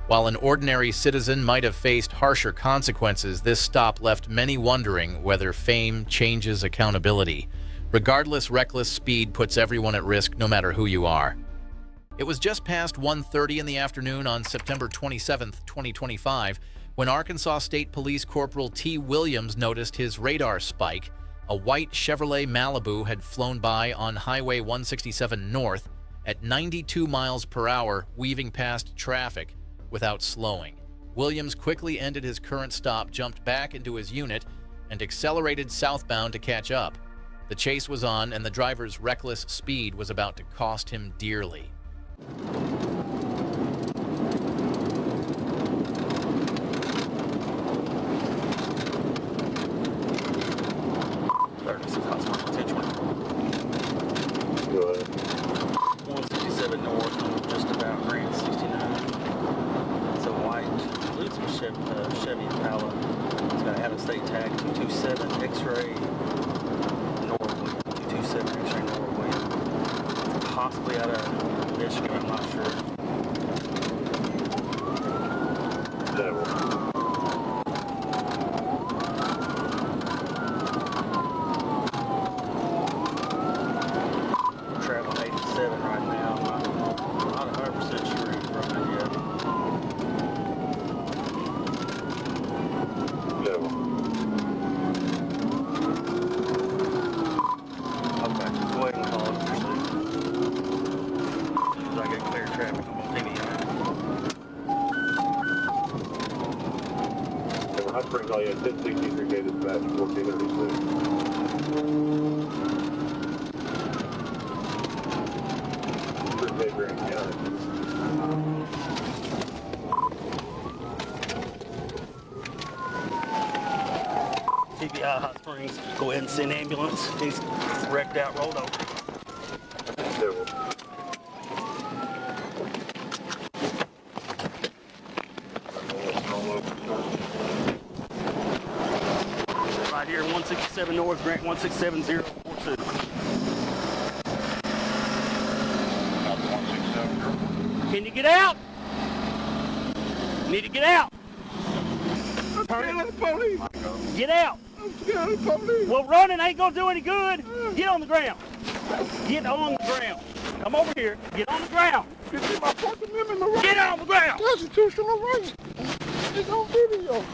[SPEAKER 2] While an ordinary citizen might have faced harsher consequences, this stop left many wondering whether fame changes accountability. Regardless, reckless speed puts everyone at risk, no matter who you are. It was just past 1:30 in the afternoon on September 27, 2025, when Arkansas State Police Corporal T. Williams noticed his radar spike. A white Chevrolet Malibu had flown by on Highway 167 North at 92 miles per hour, weaving past traffic without slowing. Williams quickly ended his current stop, jumped back into his unit, and accelerated southbound to catch up. The chase was on, and the driver's reckless speed was about to cost him dearly.
[SPEAKER 13] Go ahead. 167 North, just about Grant 69. It's a white, I believe it's a Chevy Impala. It's got a out-of-state tag, 227 X-ray Norwood, 227 X-ray Norwood. Possibly out of Michigan, I'm not sure.
[SPEAKER 12] Devil.
[SPEAKER 13] Traveling 87 right now. I'm not 100% sure he's running yet.
[SPEAKER 12] Devil.
[SPEAKER 13] Okay, go ahead and call it pursuit. As soon as I get clear traffic, I'm going to TV on.
[SPEAKER 12] Hot Springs, all you had 1063 K dispatch, 1436. Grant County.
[SPEAKER 13] TBI Hot Springs, go ahead and send ambulance. He's wrecked out, rolled over.
[SPEAKER 12] Devil.
[SPEAKER 13] Right here, 167 North, Grant 167042. Can you get out? Need to get out.
[SPEAKER 12] I'm scared of the police.
[SPEAKER 13] Get out.
[SPEAKER 12] I'm scared of the police.
[SPEAKER 13] Well, running ain't gonna do any good. Get on the ground. Get on the ground. Come over here. Get on the ground.
[SPEAKER 12] You see my Fourth Amendment right?
[SPEAKER 13] Get on the ground.
[SPEAKER 12] Constitutional right. It's on video.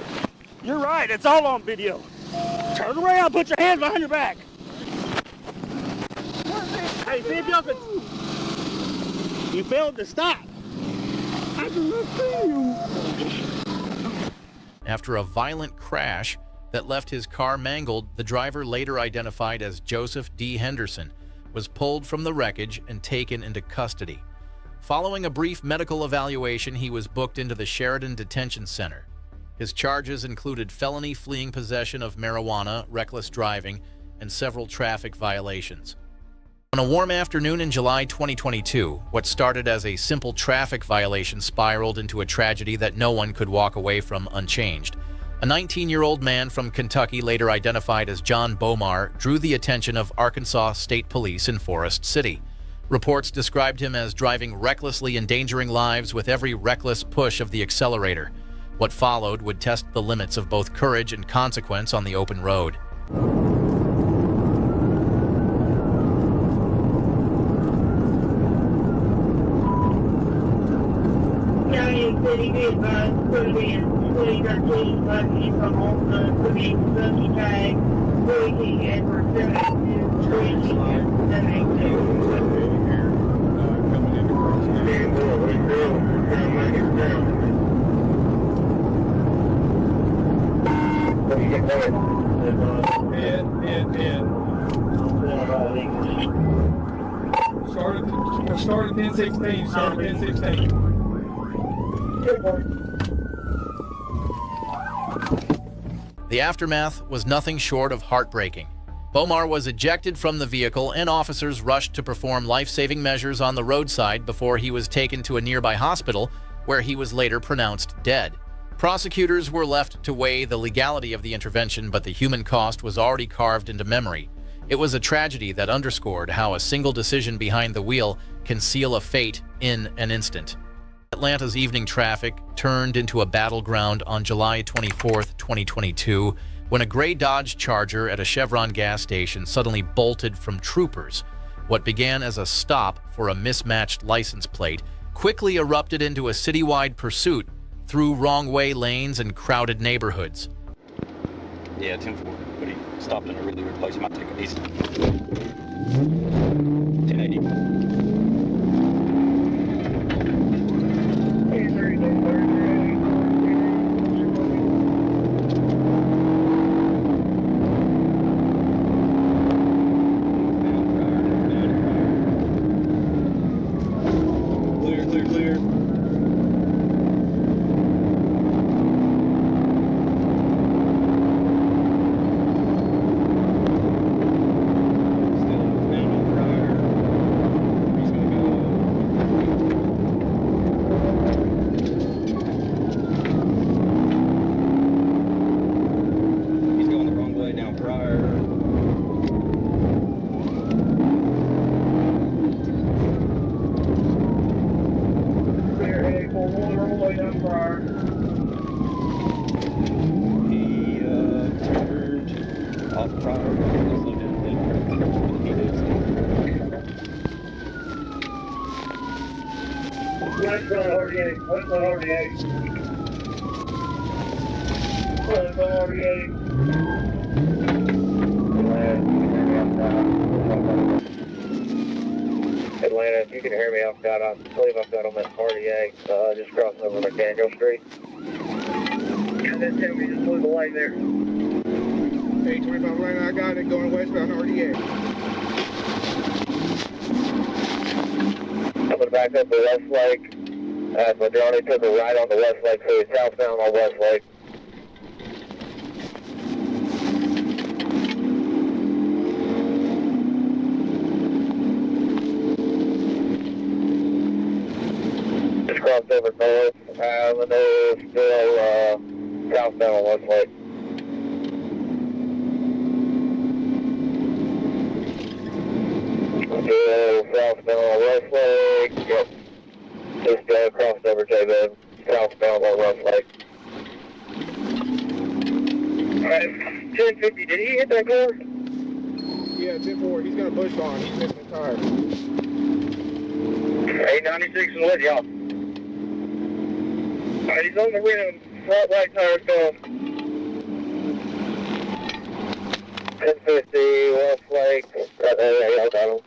[SPEAKER 13] You're right. It's all on video. Turn around. Put your hands behind your back. Hey, see if y'all can. You failed to stop.
[SPEAKER 12] I do not see you.
[SPEAKER 2] After a violent crash that left his car mangled, the driver, later identified as Joseph D. Henderson, was pulled from the wreckage and taken into custody. Following a brief medical evaluation, he was booked into the Sheridan Detention Center. His charges included felony fleeing possession of marijuana, reckless driving, and several traffic violations. On a warm afternoon in July 2022, what started as a simple traffic violation spiraled into a tragedy that no one could walk away from unchanged. A 19-year-old man from Kentucky, later identified as John Bomar, drew the attention of Arkansas State Police in Forest City. Reports described him as driving recklessly, endangering lives with every reckless push of the accelerator. What followed would test the limits of both courage and consequence on the open road.
[SPEAKER 8] City be advised, City and 2013 buses from Ulta to be Kentucky tag, King Edward 782, and 782.
[SPEAKER 12] Coming in across the Started 10-16, started 10-16.
[SPEAKER 2] The aftermath was nothing short of heartbreaking. Bomar was ejected from the vehicle and officers rushed to perform life-saving measures on the roadside before he was taken to a nearby hospital where he was later pronounced dead. Prosecutors were left to weigh the legality of the intervention, but the human cost was already carved into memory. It was a tragedy that underscored how a single decision behind the wheel can seal a fate in an instant. Atlanta's evening traffic turned into a battleground on July 24, 2022, when a gray Dodge Charger at a Chevron gas station suddenly bolted from troopers. What began as a stop for a mismatched license plate quickly erupted into a citywide pursuit through wrong-way lanes and crowded neighborhoods.
[SPEAKER 13] Yeah, 10-4, but he stopped in a really weird place. He might take it easy. 1080. Clear.
[SPEAKER 6] Atlanta, if you can hear me, I believe I've got them at RDA, just crossing over Mechanical Street. And then tell me, just move the light there.
[SPEAKER 5] 825 right now, I got it going westbound RDA.
[SPEAKER 6] I'm gonna back up the West Lake. Madroni took a right on the West Lake, so he's southbound on West Lake. Just crossed over north, and they're still southbound on West Lake. Still southbound on West Lake, yep. Just crossed over J-Bed, southbound on West Lake. Alright, 1050, did he hit that car?
[SPEAKER 5] Yeah, 10-4, he's got a bush on, he's missing a tire.
[SPEAKER 6] 896 is with y'all. Alright, he's on the rim, front right tire gone. 1050, West Lake, right there, y'all got him.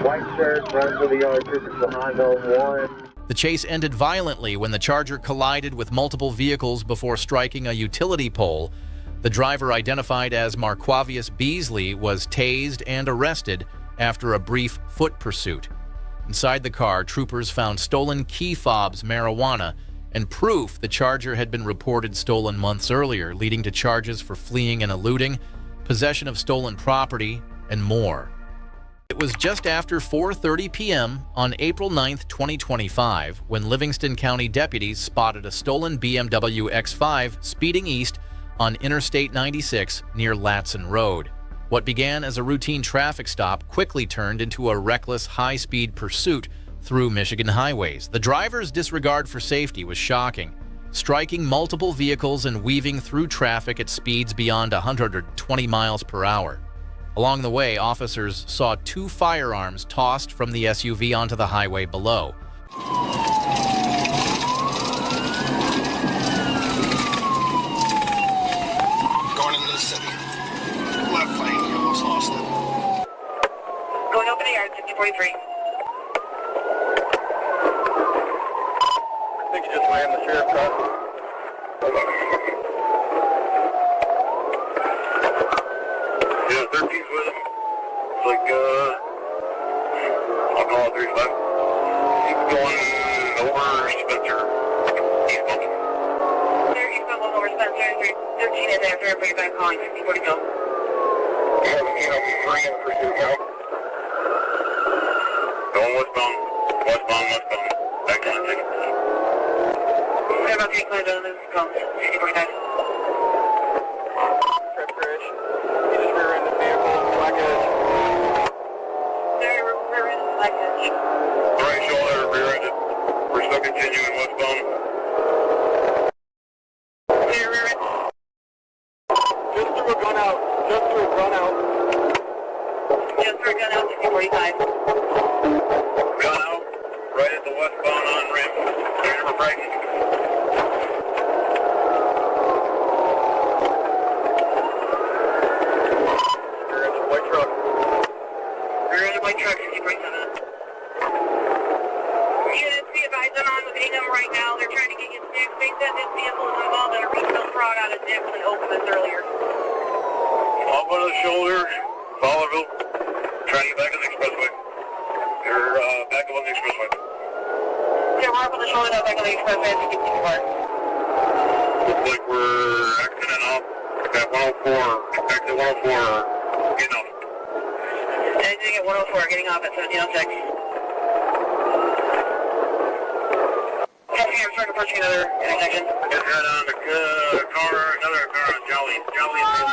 [SPEAKER 6] White shirt, runs for the yard, troopers behind on one.
[SPEAKER 2] The chase ended violently when the Charger collided with multiple vehicles before striking a utility pole. The driver, identified as Marquavius Beasley, was tased and arrested after a brief foot pursuit. Inside the car, troopers found stolen key fobs, marijuana, and proof the Charger had been reported stolen months earlier, leading to charges for fleeing and eluding, possession of stolen property, and more. It was just after 4:30 p.m. on April 9, 2025, when Livingston County deputies spotted a stolen BMW X5 speeding east on Interstate 96 near Latson Road. What began as a routine traffic stop quickly turned into a reckless, high-speed pursuit through Michigan highways. The driver's disregard for safety was shocking, striking multiple vehicles and weaving through traffic at speeds beyond 120 miles per hour. Along the way, officers saw 2 firearms tossed from the SUV onto the highway below.
[SPEAKER 14] Going into the city. Left lane, you almost lost it.
[SPEAKER 10] Going over the yard, 6043.
[SPEAKER 6] I think you just ran the sheriff car. Yeah, 13's with him. It's like, after everybody back calling 6040 go.
[SPEAKER 12] Going westbound. Westbound. Back on ticket.
[SPEAKER 6] What about 3 cars on this call 6049?
[SPEAKER 15] Trip crash. You just rear-ended vehicle, black edge.
[SPEAKER 6] There, rear-ended black edge.
[SPEAKER 12] Right shoulder, rear-ended. We're still continuing westbound.
[SPEAKER 6] There, rear-ended.
[SPEAKER 15] Just threw a gun out. Just threw a gun out.
[SPEAKER 6] 6045.
[SPEAKER 12] Gun out. Right at the westbound on-ramp. Ready for braking.
[SPEAKER 15] Rear-ended white truck.
[SPEAKER 6] Rear-ended white truck 6047. Units, be advised, I'm on with them right now. They're trying to get you sticks. They said this vehicle is involved in a retail fraud out of Dix and opened this earlier.
[SPEAKER 12] Up on the shoulder. Fowlerville. Trying to get back on the expressway. You're back up on the expressway.
[SPEAKER 6] Yeah, we're up on the shoulder now, back on the expressway. As we get too far.
[SPEAKER 12] Looks like we're exiting off at 104. Exit 104. Getting off.
[SPEAKER 6] Exiting at 104, getting off at 1706. I'm starting approaching another intersection.
[SPEAKER 12] Just head on the car, another car on Jolly. Jolly and Bailey.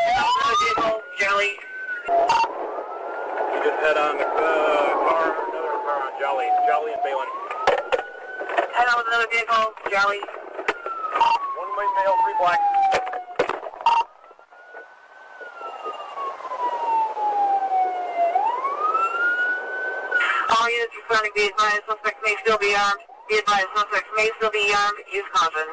[SPEAKER 6] Another vehicle, Jolly.
[SPEAKER 15] You just head on the car, another car on Jolly. Jolly and Balin.
[SPEAKER 6] Head on with another vehicle, Jolly.
[SPEAKER 15] 1 white male, 3 black.
[SPEAKER 6] All units responding, be advised, suspects may still be armed. Be advised, suspects may still be armed. Use caution.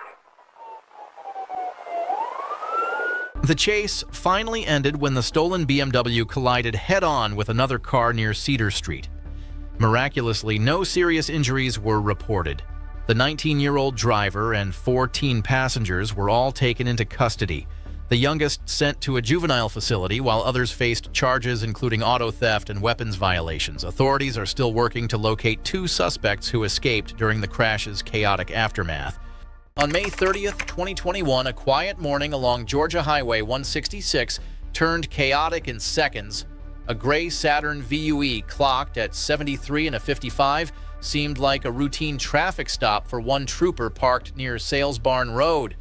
[SPEAKER 2] The chase finally ended when the stolen BMW collided head-on with another car near Cedar Street. Miraculously, no serious injuries were reported. The 19-year-old driver and 4 teen passengers were all taken into custody, the youngest sent to a juvenile facility while others faced charges including auto theft and weapons violations. Authorities are still working to locate 2 suspects who escaped during the crash's chaotic aftermath. On May 30th, 2021, a quiet morning along Georgia Highway 166 turned chaotic in seconds. A gray Saturn VUE clocked at 73 and a 55 seemed like a routine traffic stop for one trooper parked near Sales Barn Road.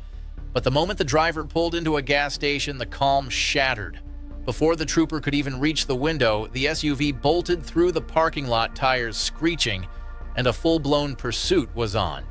[SPEAKER 2] But the moment the driver pulled into a gas station, the calm shattered. Before the trooper could even reach the window, the SUV bolted through the parking lot, tires screeching, and a full-blown pursuit was on.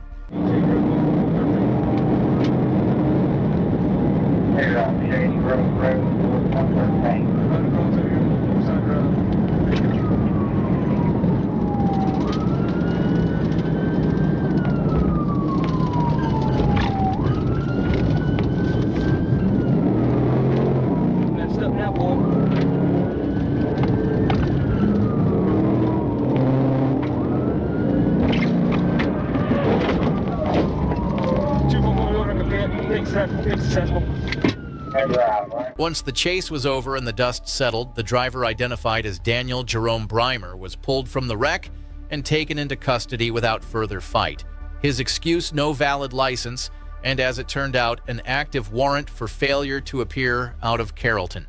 [SPEAKER 2] Once the chase was over and the dust settled, the driver, identified as Daniel Jerome Breimer, was pulled from the wreck and taken into custody without further fight. His excuse, no valid license, and as it turned out, an active warrant for failure to appear out of Carrollton.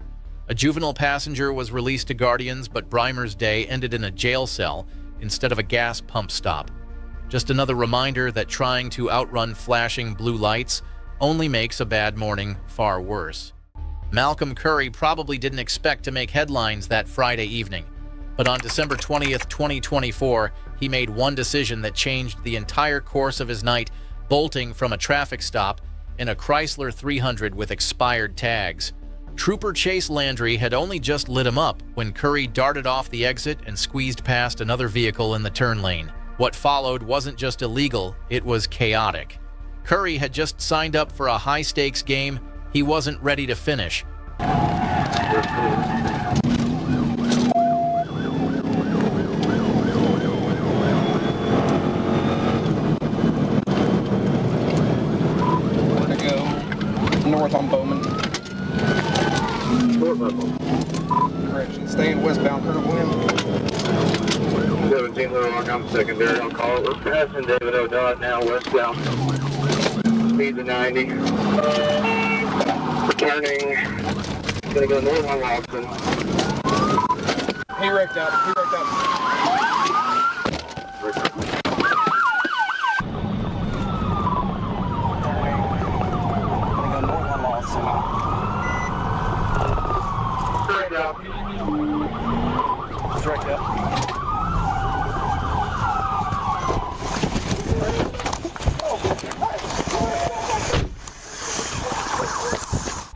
[SPEAKER 2] A juvenile passenger was released to guardians, but Breimer's day ended in a jail cell instead of a gas pump stop. Just another reminder that trying to outrun flashing blue lights only makes a bad morning far worse. Malcolm Curry probably didn't expect to make headlines that Friday evening, but on December 20th, 2024, he made one decision that changed the entire course of his night, bolting from a traffic stop in a Chrysler 300 with expired tags. Trooper Chase Landry had only just lit him up when Curry darted off the exit and squeezed past another vehicle in the turn lane. What followed wasn't just illegal, it was chaotic. Curry had just signed up for a high-stakes game he wasn't ready to finish.
[SPEAKER 11] Where to go? North on Bowman. Correction, staying westbound, Colonel William.
[SPEAKER 12] 17 Little Rock, I'm secondary. I'll call it. We're passing David O'Donnell now, westbound. Speed to 90.
[SPEAKER 4] Turning. Gonna go north on Austin.
[SPEAKER 7] He wrecked out. He wrecked out.
[SPEAKER 4] Strike up.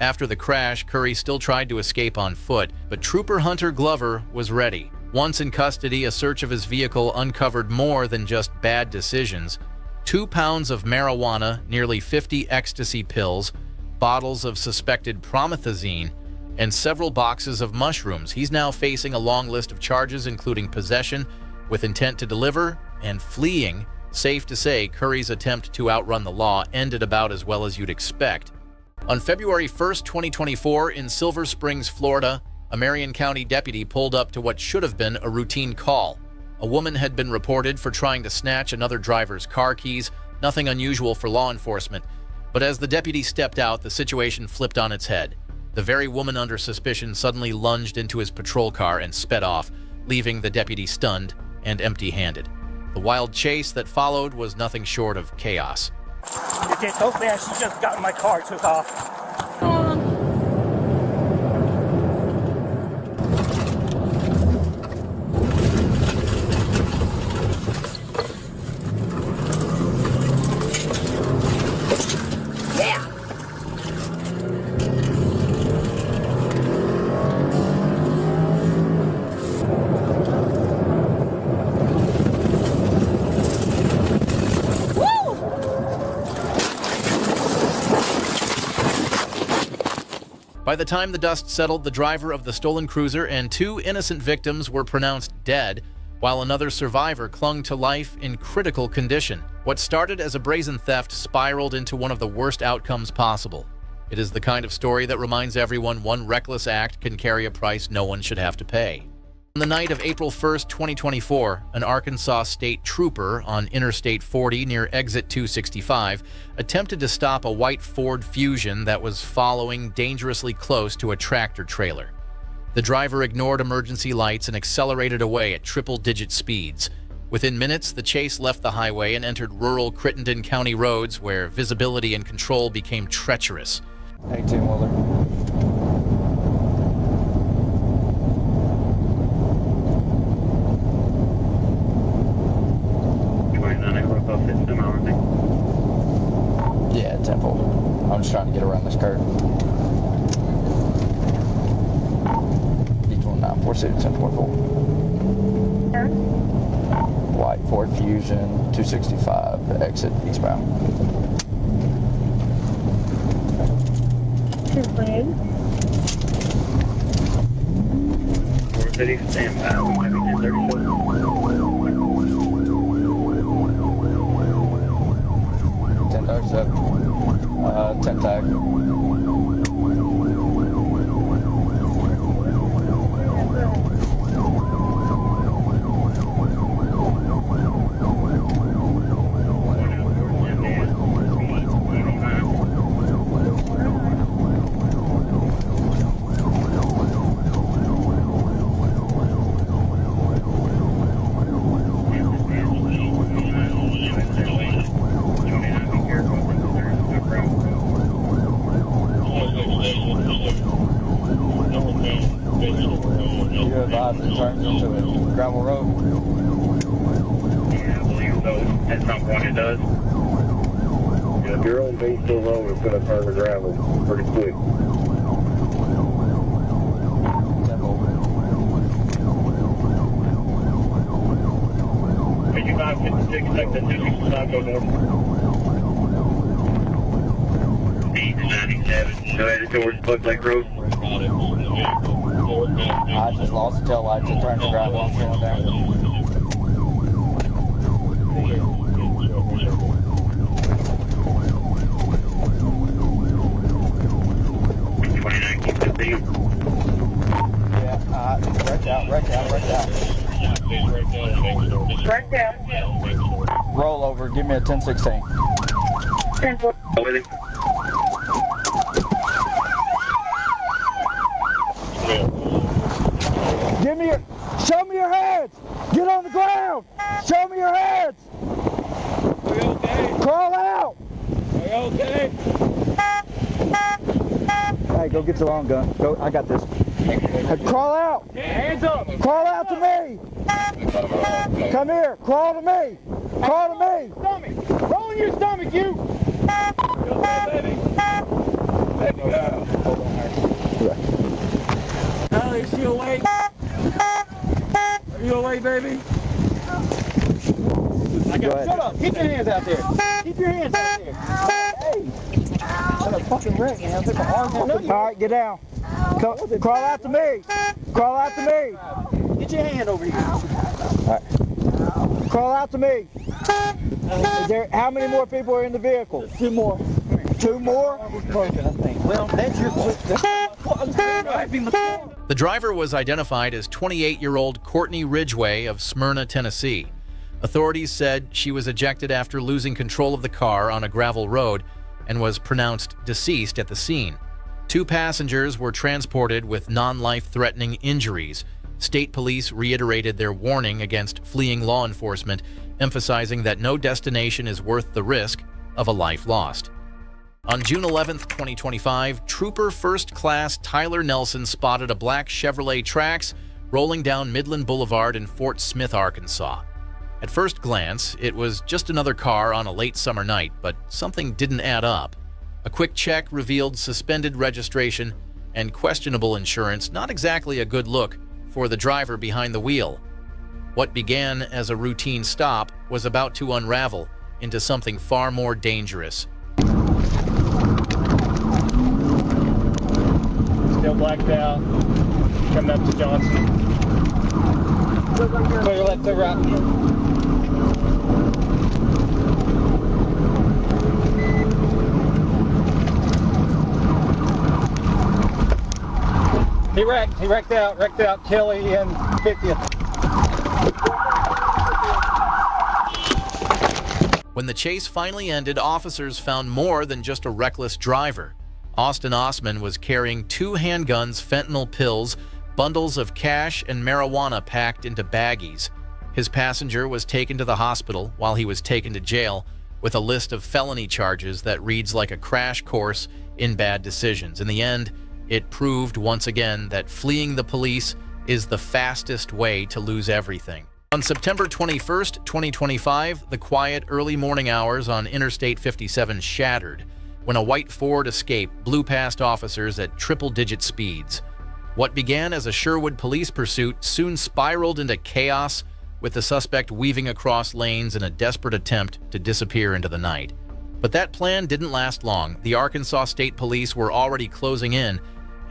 [SPEAKER 2] After the crash, Curry still tried to escape on foot, but Trooper Hunter Glover was ready. Once in custody, a search of his vehicle uncovered more than just bad decisions. 2 pounds of marijuana, nearly 50 ecstasy pills, bottles of suspected promethazine, and several boxes of mushrooms. He's now facing a long list of charges, including possession with intent to deliver and fleeing. Safe to say, Curry's attempt to outrun the law ended about as well as you'd expect. On February 1st, 2024, in Silver Springs, Florida, a Marion County deputy pulled up to what should have been a routine call. A woman had been reported for trying to snatch another driver's car keys, nothing unusual for law enforcement. But as the deputy stepped out, the situation flipped on its head. The very woman under suspicion suddenly lunged into his patrol car and sped off, leaving the deputy stunned and empty-handed. The wild chase that followed was nothing short of chaos.
[SPEAKER 16] You get so fast, she just got in my car, took off.
[SPEAKER 2] By the time the dust settled, the driver of the stolen cruiser and 2 innocent victims were pronounced dead, while another survivor clung to life in critical condition. What started as a brazen theft spiraled into one of the worst outcomes possible. It is the kind of story that reminds everyone one reckless act can carry a price no one should have to pay. On the night of April 1st, 2024, an Arkansas state trooper on Interstate 40 near exit 265 attempted to stop a white Ford Fusion that was following dangerously close to a tractor trailer. The driver ignored emergency lights and accelerated away at triple-digit speeds. Within minutes, the chase left the highway and entered rural Crittenden County roads where visibility and control became treacherous.
[SPEAKER 17] 18-wheeler. Yeah, Temple. I'm just trying to get around this curve. D29, 46, 1044. White Ford Fusion, 265, exit eastbound.
[SPEAKER 15] 450, stand by.
[SPEAKER 17] 10 tag. Turns into a gravel road.
[SPEAKER 15] Yeah, I believe so. At some point it does.
[SPEAKER 4] If you're on Batesville Road, it's going to turn to gravel pretty quick.
[SPEAKER 15] 5556, sector 265, go north. 897, go ahead towards Bud Lake Road.
[SPEAKER 17] I just lost the tail light to turn to gravel. I'm going down.
[SPEAKER 15] 29, keep the thing.
[SPEAKER 17] Yeah, wreck out.
[SPEAKER 8] Right down.
[SPEAKER 17] Roll over, give me a 1016.
[SPEAKER 8] 10-4.
[SPEAKER 15] With him.
[SPEAKER 18] Give me your, show me your hands. Get on the ground. Show me your hands.
[SPEAKER 5] Are you okay?
[SPEAKER 18] Crawl out.
[SPEAKER 5] Are you okay?
[SPEAKER 18] Hey, go get your long gun. Go, I got this. Crawl out.
[SPEAKER 5] Hands up.
[SPEAKER 18] Crawl out to me. Come here. Crawl to me. Crawl to me.
[SPEAKER 5] Stomach. Roll in your stomach, you. You okay, baby? Let me go. Hold on, Allie, is she awake? Are you awake, baby? Shut up. Get your hands out there. Keep your hands out there. Hey. What a fucking wreck, man. Took my arm off.
[SPEAKER 18] All right, get down. Crawl out to me. Crawl out to me.
[SPEAKER 5] Get your hand over here.
[SPEAKER 18] All right. Crawl out to me. Is there, how many more people are in the vehicle?
[SPEAKER 5] 2 more.
[SPEAKER 18] 2 more?
[SPEAKER 5] Well, that's your...
[SPEAKER 2] The driver was identified as 28-year-old Courtney Ridgway of Smyrna, Tennessee. Authorities said she was ejected after losing control of the car on a gravel road and was pronounced deceased at the scene. 2 passengers were transported with non-life-threatening injuries. State police reiterated their warning against fleeing law enforcement, emphasizing that no destination is worth the risk of a life lost. On June 11, 2025, Trooper First Class Tyler Nelson spotted a black Chevrolet Trax rolling down Midland Boulevard in Fort Smith, Arkansas. At first glance, it was just another car on a late summer night, but something didn't add up. A quick check revealed suspended registration and questionable insurance, not exactly a good look for the driver behind the wheel. What began as a routine stop was about to unravel into something far more dangerous.
[SPEAKER 5] Still blacked out. Coming up to Johnson. Clear left to right. He wrecked out Kelly and 50th.
[SPEAKER 2] When the chase finally ended, officers found more than just a reckless driver. Austin Osman was carrying 2 handguns, fentanyl pills, bundles of cash, and marijuana packed into baggies. His passenger was taken to the hospital while he was taken to jail with a list of felony charges that reads like a crash course in bad decisions. In the end, it proved once again that fleeing the police is the fastest way to lose everything. On September 21st, 2025, the quiet early morning hours on Interstate 57 shattered when a white Ford Escape blew past officers at triple-digit speeds. What began as a Sherwood police pursuit soon spiraled into chaos, with the suspect weaving across lanes in a desperate attempt to disappear into the night. But that plan didn't last long. The Arkansas State Police were already closing in,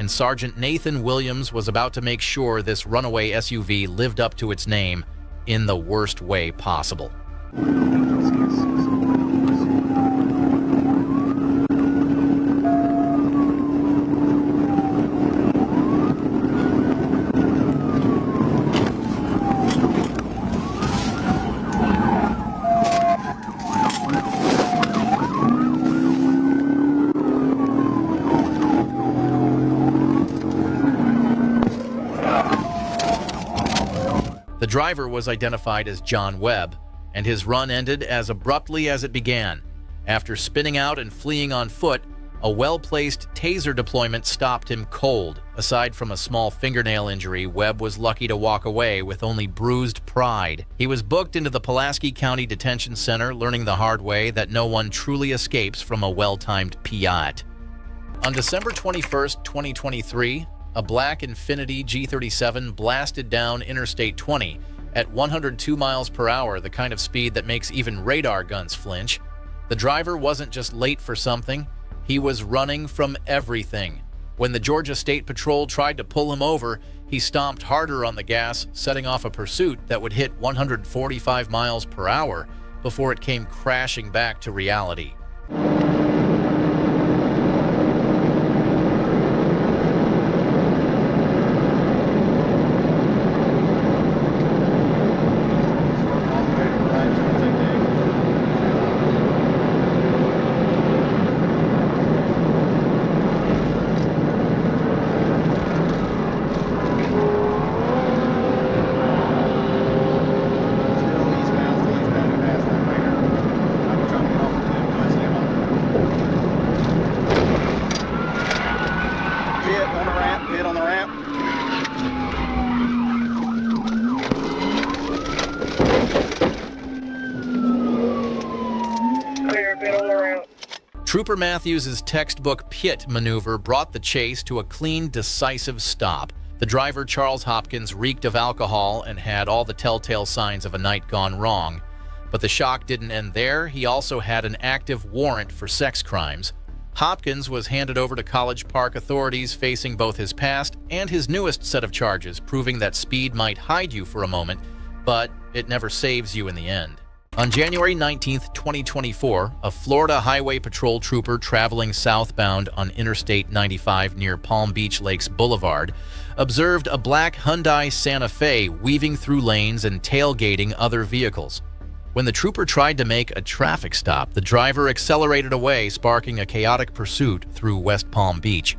[SPEAKER 2] and Sergeant Nathan Williams was about to make sure this runaway SUV lived up to its name in the worst way possible. The driver was identified as John Webb, and his run ended as abruptly as it began. After spinning out and fleeing on foot, a well-placed taser deployment stopped him cold. Aside from a small fingernail injury, Webb was lucky to walk away with only bruised pride. He was booked into the Pulaski County Detention Center, learning the hard way that no one truly escapes from a well-timed Piat. On December 21st, 2023, a black Infiniti G37 blasted down Interstate 20 at 102 miles per hour, the kind of speed that makes even radar guns flinch. The driver wasn't just late for something, he was running from everything. When the Georgia State Patrol tried to pull him over, he stomped harder on the gas, setting off a pursuit that would hit 145 miles per hour before it came crashing back to reality. Trooper Matthews' textbook pit maneuver brought the chase to a clean, decisive stop. The driver, Charles Hopkins, reeked of alcohol and had all the telltale signs of a night gone wrong. But the shock didn't end there. He also had an active warrant for sex crimes. Hopkins was handed over to College Park authorities, facing both his past and his newest set of charges, proving that speed might hide you for a moment, but it never saves you in the end. On January 19, 2024, a Florida Highway Patrol trooper traveling southbound on Interstate 95 near Palm Beach Lakes Boulevard observed a black Hyundai Santa Fe weaving through lanes and tailgating other vehicles. When the trooper tried to make a traffic stop, the driver accelerated away, sparking a chaotic pursuit through West Palm Beach.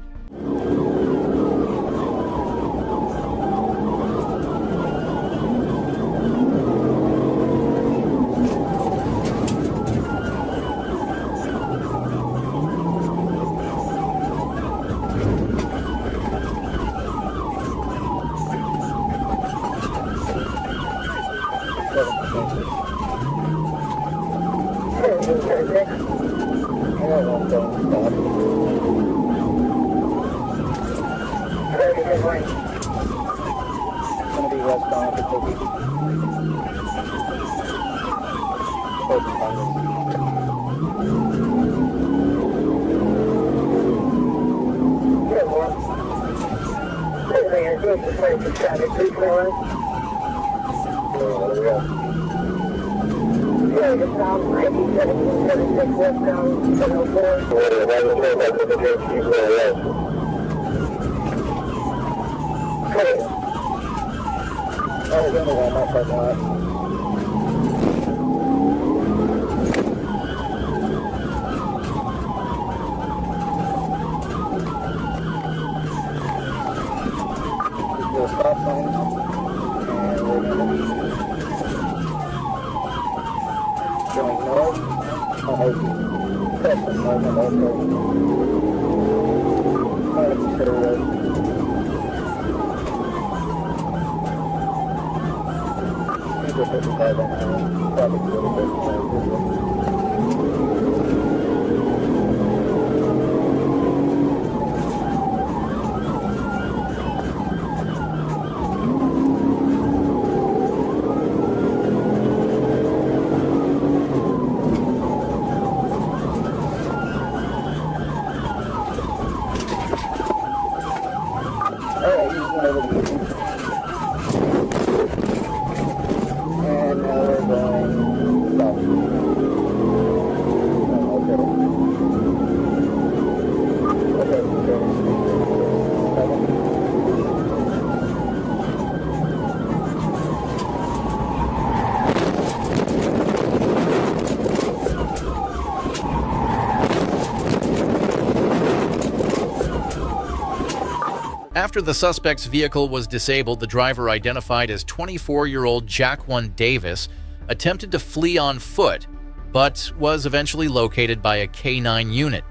[SPEAKER 2] After the suspect's vehicle was disabled, the driver, identified as 24-year-old Jaquan Davis, attempted to flee on foot, but was eventually located by a K-9 unit.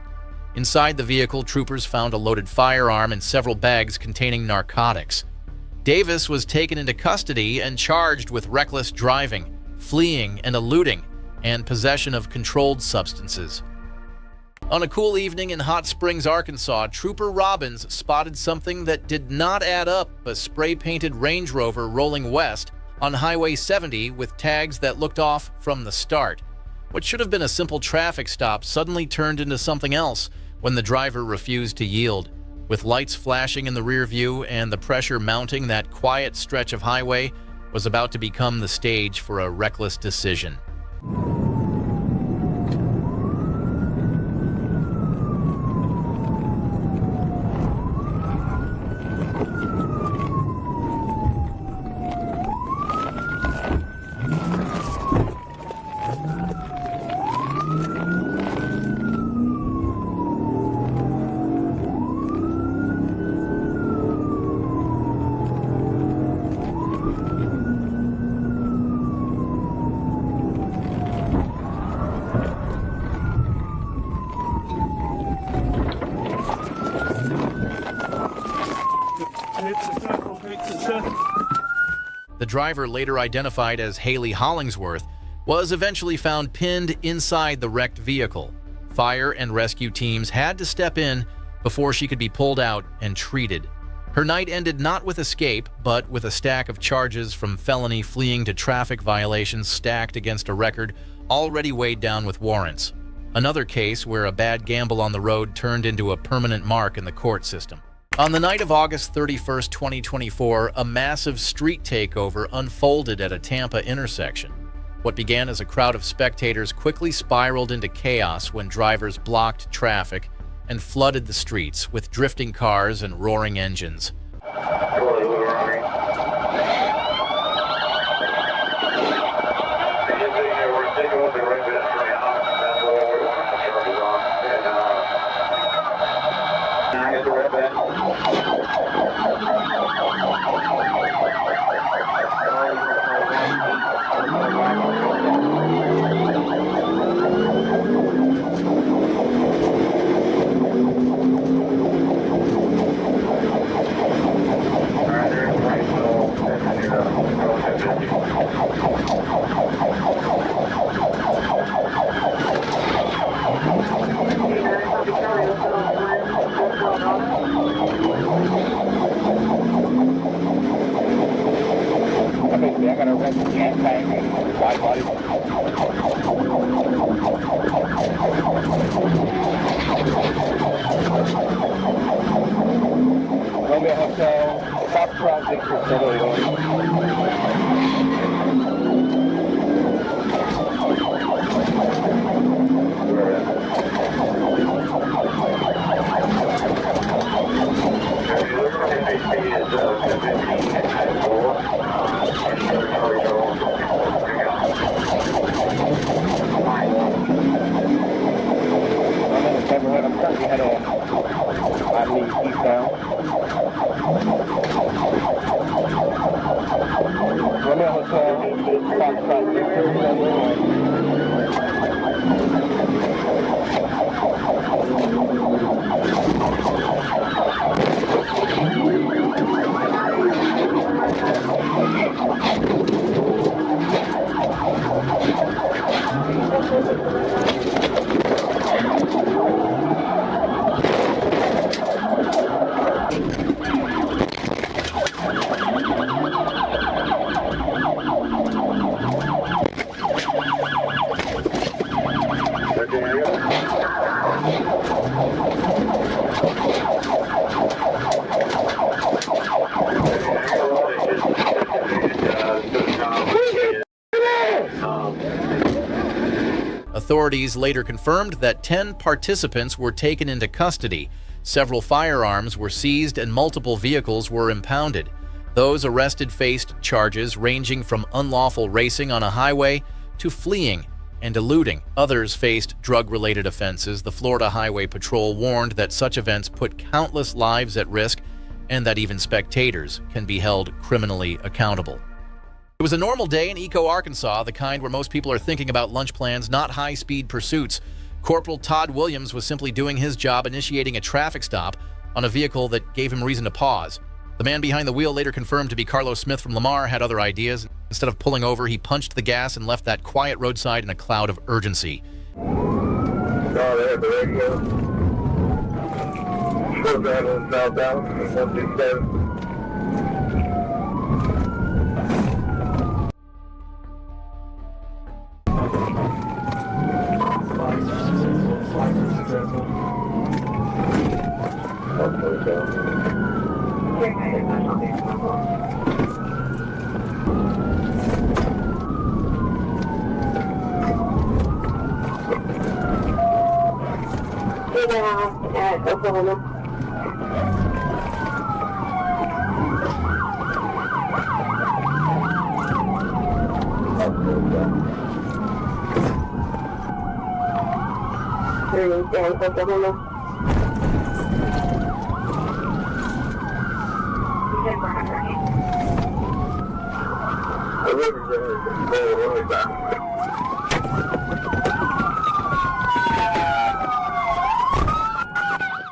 [SPEAKER 2] Inside the vehicle, troopers found a loaded firearm and several bags containing narcotics. Davis was taken into custody and charged with reckless driving, fleeing and eluding, and possession of controlled substances. On a cool evening in Hot Springs, Arkansas, Trooper Robbins spotted something that did not add up: a spray-painted Range Rover rolling west on Highway 70 with tags that looked off from the start. What should have been a simple traffic stop suddenly turned into something else when the driver refused to yield. With lights flashing in the rear view and the pressure mounting, that quiet stretch of highway was about to become the stage for a reckless decision. The driver, later identified as Haley Hollingsworth, was eventually found pinned inside the wrecked vehicle. Fire and rescue teams had to step in before she could be pulled out and treated. Her night ended not with escape, but with a stack of charges from felony fleeing to traffic violations stacked against a record already weighed down with warrants. Another case where a bad gamble on the road turned into a permanent mark in the court system. On the night of August 31st, 2024, a massive street takeover unfolded at a Tampa intersection. What began as a crowd of spectators quickly spiraled into chaos when drivers blocked traffic and flooded the streets with drifting cars and roaring engines.
[SPEAKER 4] I got a red gas tank and wide body. Romeo Hotel, South Project for I'm currently heading eastbound. Romeo Hotel, Fox Project,
[SPEAKER 2] Authorities later confirmed that 10 participants were taken into custody. Several firearms were seized and multiple vehicles were impounded. Those arrested faced charges ranging from unlawful racing on a highway to fleeing and eluding. Others faced drug-related offenses. The Florida Highway Patrol warned that such events put countless lives at risk and that even spectators can be held criminally accountable. It was a normal day in Eco, Arkansas, the kind where most people are thinking about lunch plans, not high-speed pursuits. Corporal Todd Williams was simply doing his job, initiating a traffic stop on a vehicle that gave him reason to pause. The man behind the wheel, later confirmed to be Carlos Smith from Lamar, had other ideas. Instead of pulling over, he punched the gas and left that quiet roadside in a cloud of urgency.
[SPEAKER 12] No, they have the radio. Short traveling southbound, 167.
[SPEAKER 8] At Oklahoma. Oklahoma.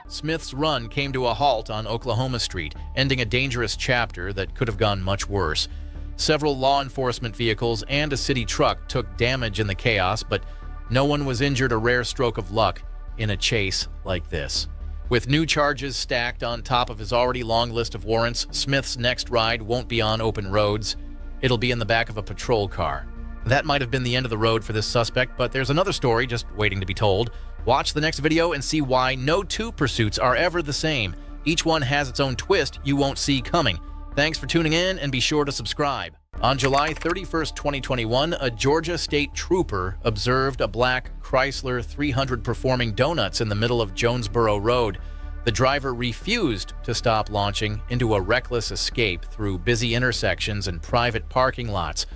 [SPEAKER 2] Smith's run came to a halt on Oklahoma Street, ending a dangerous chapter that could have gone much worse. Several law enforcement vehicles and a city truck took damage in the chaos, but no one was injured, a rare stroke of luck. in a chase like this. With new charges stacked on top of his already long list of warrants, Smith's next ride won't be on open roads. It'll be in the back of a patrol car. That might have been the end of the road for this suspect, but there's another story just waiting to be told. Watch the next video and see why no two pursuits are ever the same. Each one has its own twist you won't see coming. Thanks for tuning in, and be sure to subscribe. On July 31st, 2021, a Georgia state trooper observed a black Chrysler 300 performing donuts in the middle of Jonesboro Road. The driver refused to stop, launching into a reckless escape through busy intersections and private parking lots.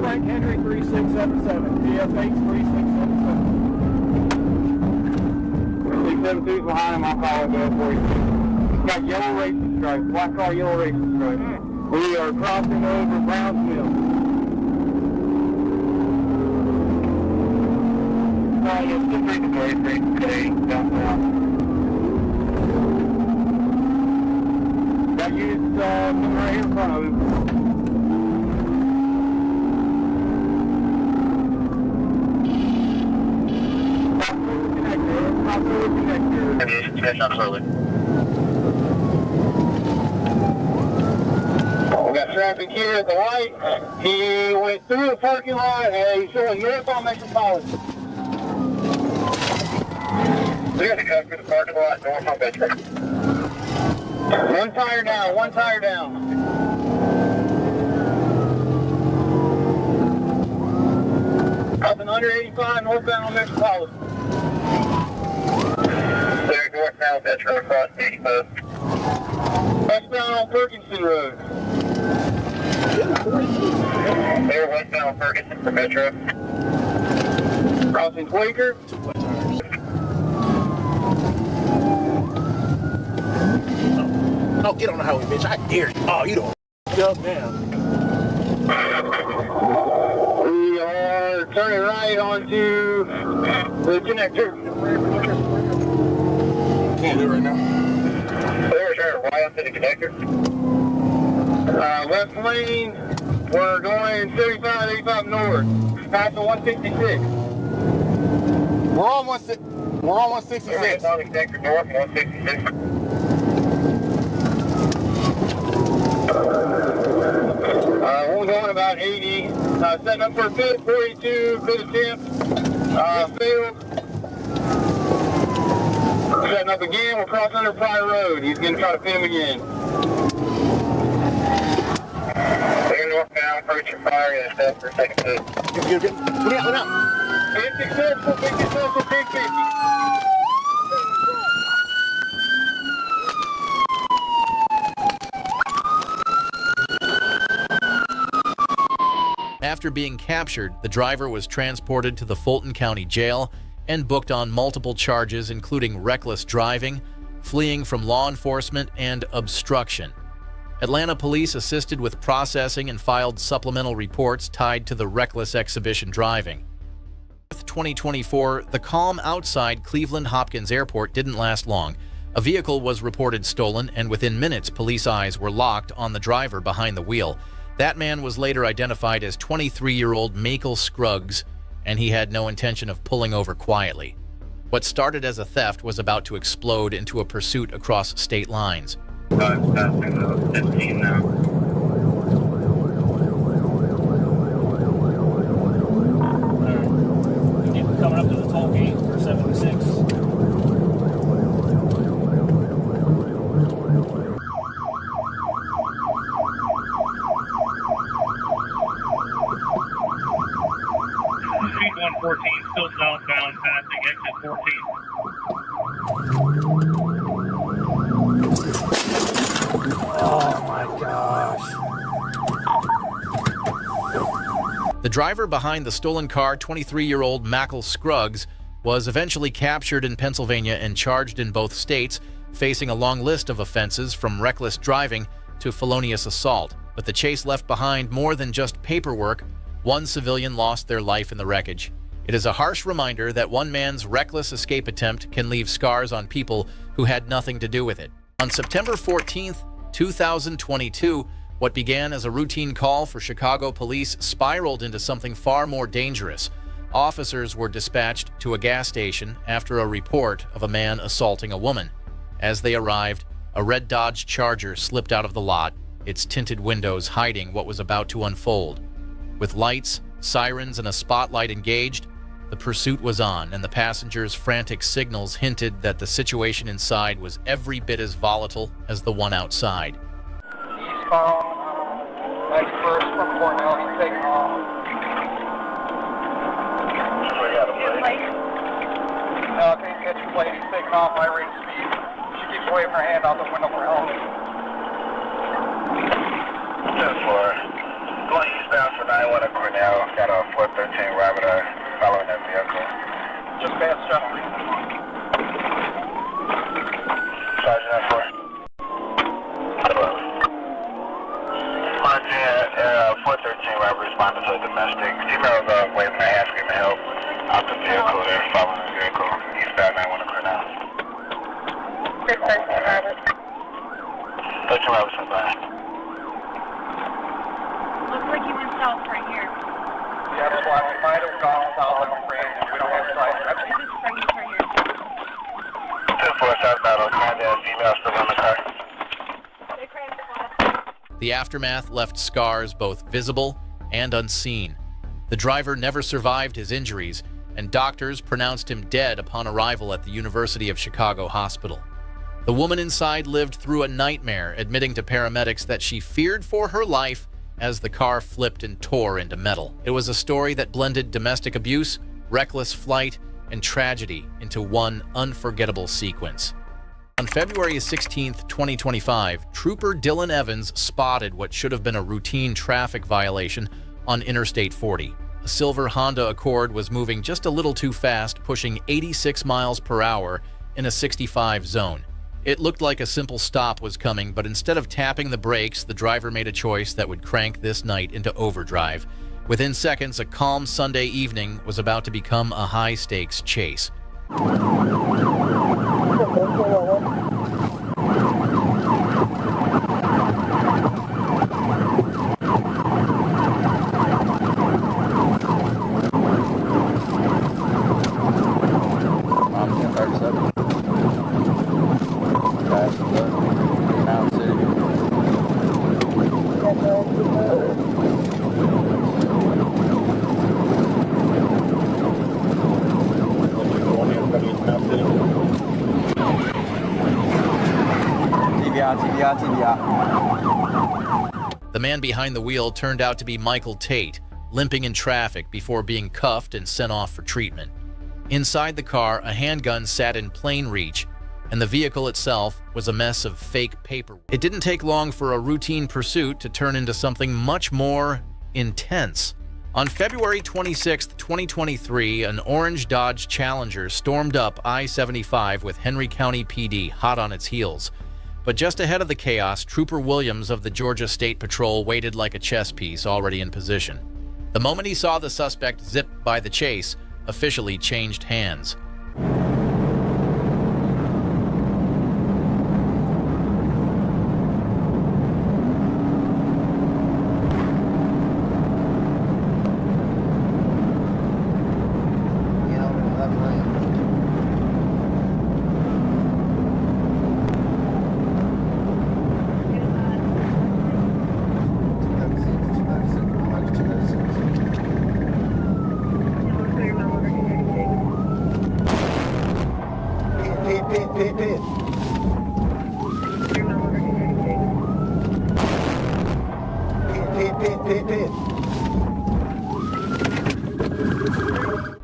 [SPEAKER 5] Frank Henry 3677, DFH 3677. 672 behind him, I'll call it there for you. He's got yellow racing stripes, black car, yellow racing stripes. We are crossing over Brownsville. Yes, just read the voice rate today, downtown. Got units coming right here in front of him. We got traffic here at the light. He went through the parking lot and he's showing north on Metropolitan. We got to go through the parking lot north on Metropolitan. One tire down, one tire down. Up and under 85 northbound on Metropolitan. Clear northbound Metro across 85. Westbound on Perkinson Road. Clear westbound on Perkinson for Metro. Crossing Quaker.
[SPEAKER 16] Oh, get on the highway, bitch. I dare you. Oh, you don't up now.
[SPEAKER 5] We are turning right onto the connector.
[SPEAKER 16] Can't do it right now.
[SPEAKER 5] We're turning right onto the connector. Left lane, we're going 75, 85 north. Passing 166.
[SPEAKER 16] We're on 166.
[SPEAKER 5] On the connector north, 166. We're going about 80. Setting up for a pit, 42, good attempt. Failed. Setting up again, we'll cross under Pry Road. He's going to try to pin him again. Clear northbound, approaching fire, and set for a second pit.
[SPEAKER 16] Good. Put it out.
[SPEAKER 5] Big successful, big 50.
[SPEAKER 2] After being captured, the driver was transported to the Fulton County Jail and booked on multiple charges, including reckless driving, fleeing from law enforcement, and obstruction. Atlanta police assisted with processing and filed supplemental reports tied to the reckless exhibition driving. 2024, the calm outside Cleveland Hopkins Airport didn't last long. A vehicle was reported stolen, and within minutes, police eyes were locked on the driver behind the wheel. That man was later identified as 23-year-old Michael Scruggs, and he had no intention of pulling over quietly. What started as a theft was about to explode into a pursuit across state lines.
[SPEAKER 5] It's passing 15 now.
[SPEAKER 16] Coming up to the toll gate for 76.
[SPEAKER 12] Street 114, still southbound, passing exit 14.
[SPEAKER 16] Oh my gosh.
[SPEAKER 2] The driver behind the stolen car, 23-year-old Michael Scruggs, was eventually captured in Pennsylvania and charged in both states, facing a long list of offenses from reckless driving to felonious assault. But the chase left behind more than just paperwork. One civilian lost their life in the wreckage. It is a harsh reminder that one man's reckless escape attempt can leave scars on people who had nothing to do with it. On September 14th, 2022, What began as a routine call for Chicago police spiraled into something far more dangerous. Officers were dispatched to a gas station after a report of a man assaulting a woman. As they arrived, a red Dodge Charger slipped out of the lot, its tinted windows hiding what was about to unfold. With lights, sirens, and a spotlight engaged, the pursuit was on, and the passengers' frantic signals hinted that the situation inside was every bit as volatile as the one outside.
[SPEAKER 19] Eastbound, 91st from Cornell, he's taking off. Okay, catch your plate, he's taking off, high rate of speed. She keeps waving her hand out the window for help.
[SPEAKER 12] 10-4. Going eastbound for 91 at Cornell. Got a 413 Rabbit following that vehicle.
[SPEAKER 19] Just past General.
[SPEAKER 12] Sergeant at 4. Sergeant, 413 Rabbit responded to a domestic. Female was waving her hand, screaming help out the vehicle. They're following the vehicle. Eastbound 91 at Cornell. 13 Rabbit. 13 Rabbit, sent by.
[SPEAKER 8] Looks like he went south right here.
[SPEAKER 19] Yeah, that's why we might have gone south, I'm afraid, and we don't have sight.
[SPEAKER 8] This is right here.
[SPEAKER 12] 10-4 southbound on Cornell. Female still in the car.
[SPEAKER 2] The aftermath left scars both visible and unseen. The driver never survived his injuries, and doctors pronounced him dead upon arrival at the University of Chicago Hospital. The woman inside lived through a nightmare, admitting to paramedics that she feared for her life as the car flipped and tore into metal. It was a story that blended domestic abuse, reckless flight, and tragedy into one unforgettable sequence. On February 16, 2025, Trooper Dylan Evans spotted what should have been a routine traffic violation on Interstate 40. A silver Honda Accord was moving just a little too fast, pushing 86 miles per hour in a 65 zone. It looked like a simple stop was coming, but instead of tapping the brakes, the driver made a choice that would crank this night into overdrive. Within seconds, a calm Sunday evening was about to become a high-stakes chase. The man behind the wheel turned out to be Michael Tate, limping in traffic before being cuffed and sent off for treatment. Inside the car, a handgun sat in plain reach, and the vehicle itself was a mess of fake paperwork. It didn't take long for a routine pursuit to turn into something much more intense. On February 26, 2023, an orange Dodge Challenger stormed up I-75 with Henry County PD hot on its heels. But just ahead of the chaos, Trooper Williams of the Georgia State Patrol waited like a chess piece already in position. The moment he saw the suspect zip by the chase, officially changed hands.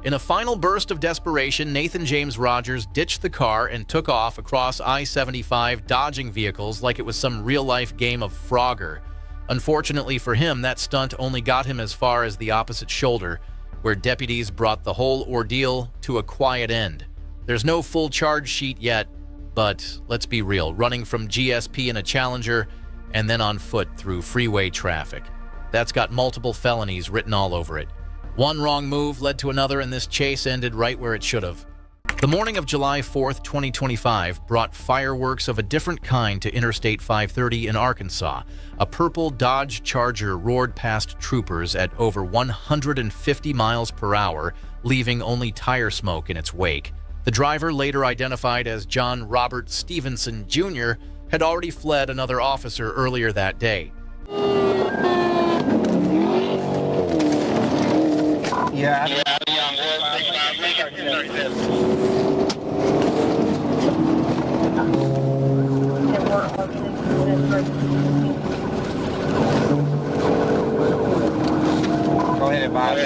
[SPEAKER 2] In a final burst of desperation, Nathan James Rogers ditched the car and took off across I-75, dodging vehicles like it was some real-life game of Frogger. Unfortunately for him, that stunt only got him as far as the opposite shoulder, where deputies brought the whole ordeal to a quiet end. There's no full charge sheet yet, but let's be real, running from GSP in a Challenger and then on foot through freeway traffic, that's got multiple felonies written all over it. One wrong move led to another, and this chase ended right where it should have. The morning of July 4th, 2025 brought fireworks of a different kind to Interstate 530 in Arkansas. A purple Dodge Charger roared past troopers at over 150 miles per hour, leaving only tire smoke in its wake. The driver, later identified as John Robert Stevenson Jr., had already fled another officer earlier that day.
[SPEAKER 19] Go ahead, Bob.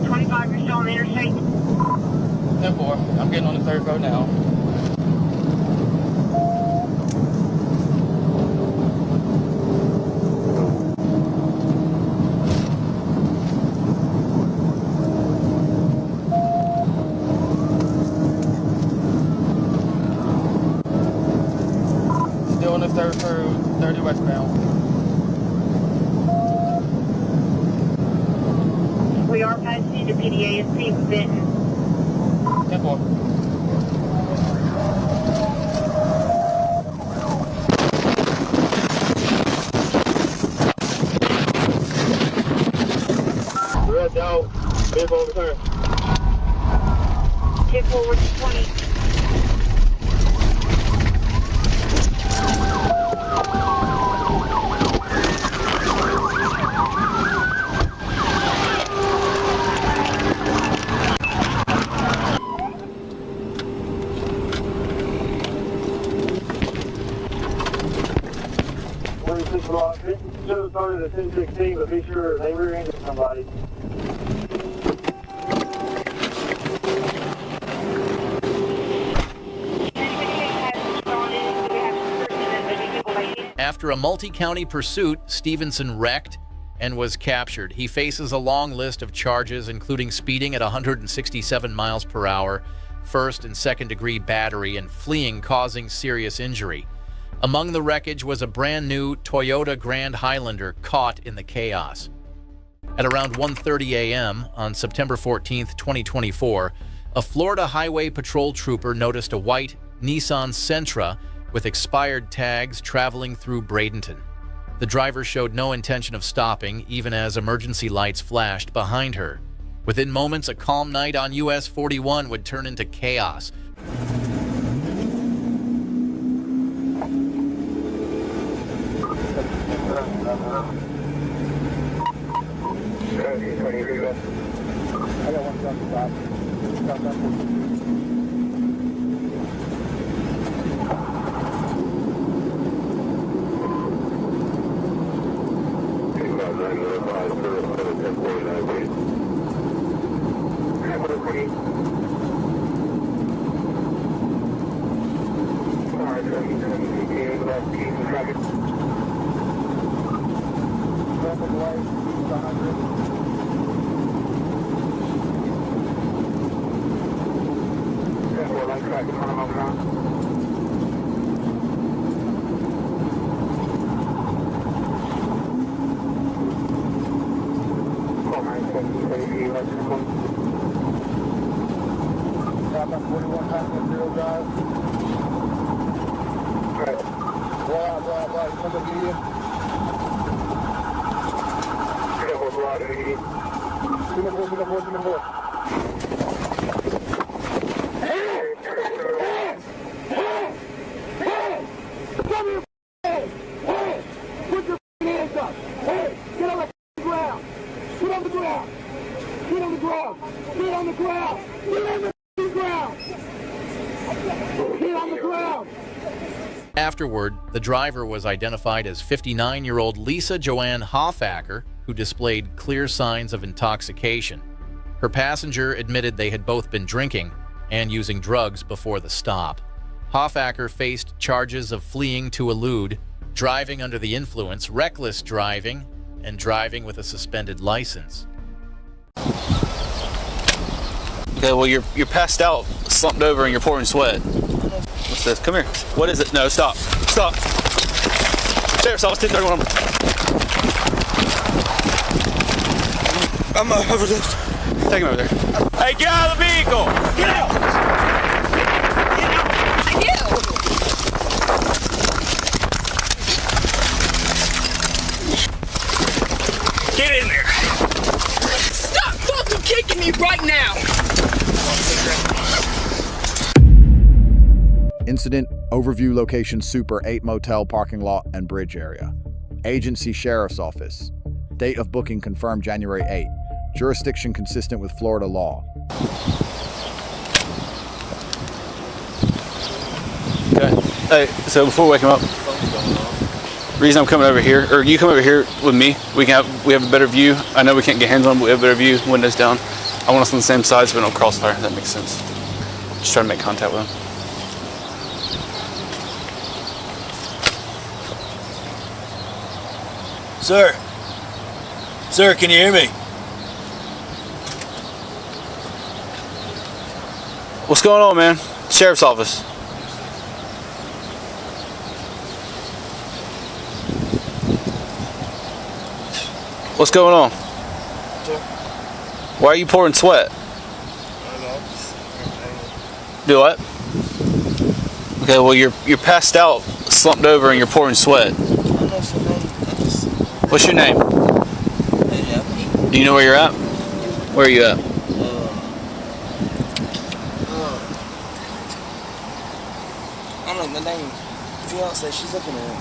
[SPEAKER 8] 25, you're still on the interstate?
[SPEAKER 11] 10-4. I'm getting on the third road now. Still on the third road, 30 westbound.
[SPEAKER 8] We are passing to PDASP Benton.
[SPEAKER 11] 10-4.
[SPEAKER 19] Red dog, big over turn.
[SPEAKER 8] 10 forward to 20.
[SPEAKER 4] Should have started at 10:16, but be sure they rear-ended somebody.
[SPEAKER 2] After a multi-county pursuit, Stevenson wrecked and was captured. He faces a long list of charges, including speeding at 167 miles per hour, first and second-degree battery, and fleeing causing serious injury. Among the wreckage was a brand-new Toyota Grand Highlander caught in the chaos. At around 1:30 a.m. on September 14, 2024, a Florida Highway Patrol trooper noticed a white Nissan Sentra with expired tags traveling through Bradenton. The driver showed no intention of stopping, even as emergency lights flashed behind her. Within moments, a calm night on US 41 would turn into chaos.
[SPEAKER 4] I got one truck to stop. Stop that.
[SPEAKER 2] Afterward, the driver was identified as 59-year-old Lisa Joanne Hoffacker, who displayed clear signs of intoxication. Her passenger admitted they had both been drinking and using drugs before the stop. Hoffacker faced charges of fleeing to elude, driving under the influence, reckless driving, and driving with a suspended license.
[SPEAKER 13] Okay, well, you're passed out, slumped over, and you're pouring sweat. What's this? Come here. What is it? No, stop. Stop. Sheriff's Office 1031.
[SPEAKER 16] I'm overdosed. Take him over there.
[SPEAKER 5] Hey, get out of the vehicle! Get out! Get out! Get in there!
[SPEAKER 10] Stop fucking kicking me right now!
[SPEAKER 20] Incident overview location Super 8 motel parking lot and bridge area. Agency Sheriff's Office. Date of booking confirmed January 8. Jurisdiction consistent with Florida law.
[SPEAKER 13] Okay. Hey, so before we wake him up, reason I'm coming over here, or you come over here with me, we have a better view. I know we can't get hands on, but we have a better view, windows down. I want us on the same side so we don't crossfire, if that makes sense. Just trying to make contact with him.
[SPEAKER 16] Sir. Sir, can you hear me?
[SPEAKER 13] What's going on, man? Sheriff's office. What's going on? Why are you pouring sweat? Do what? Okay, well you're passed out, slumped over, and you're pouring sweat. What's your name? Do you know where you're at? Where are you at?
[SPEAKER 16] I don't know the name. Fiance, she's looking at him.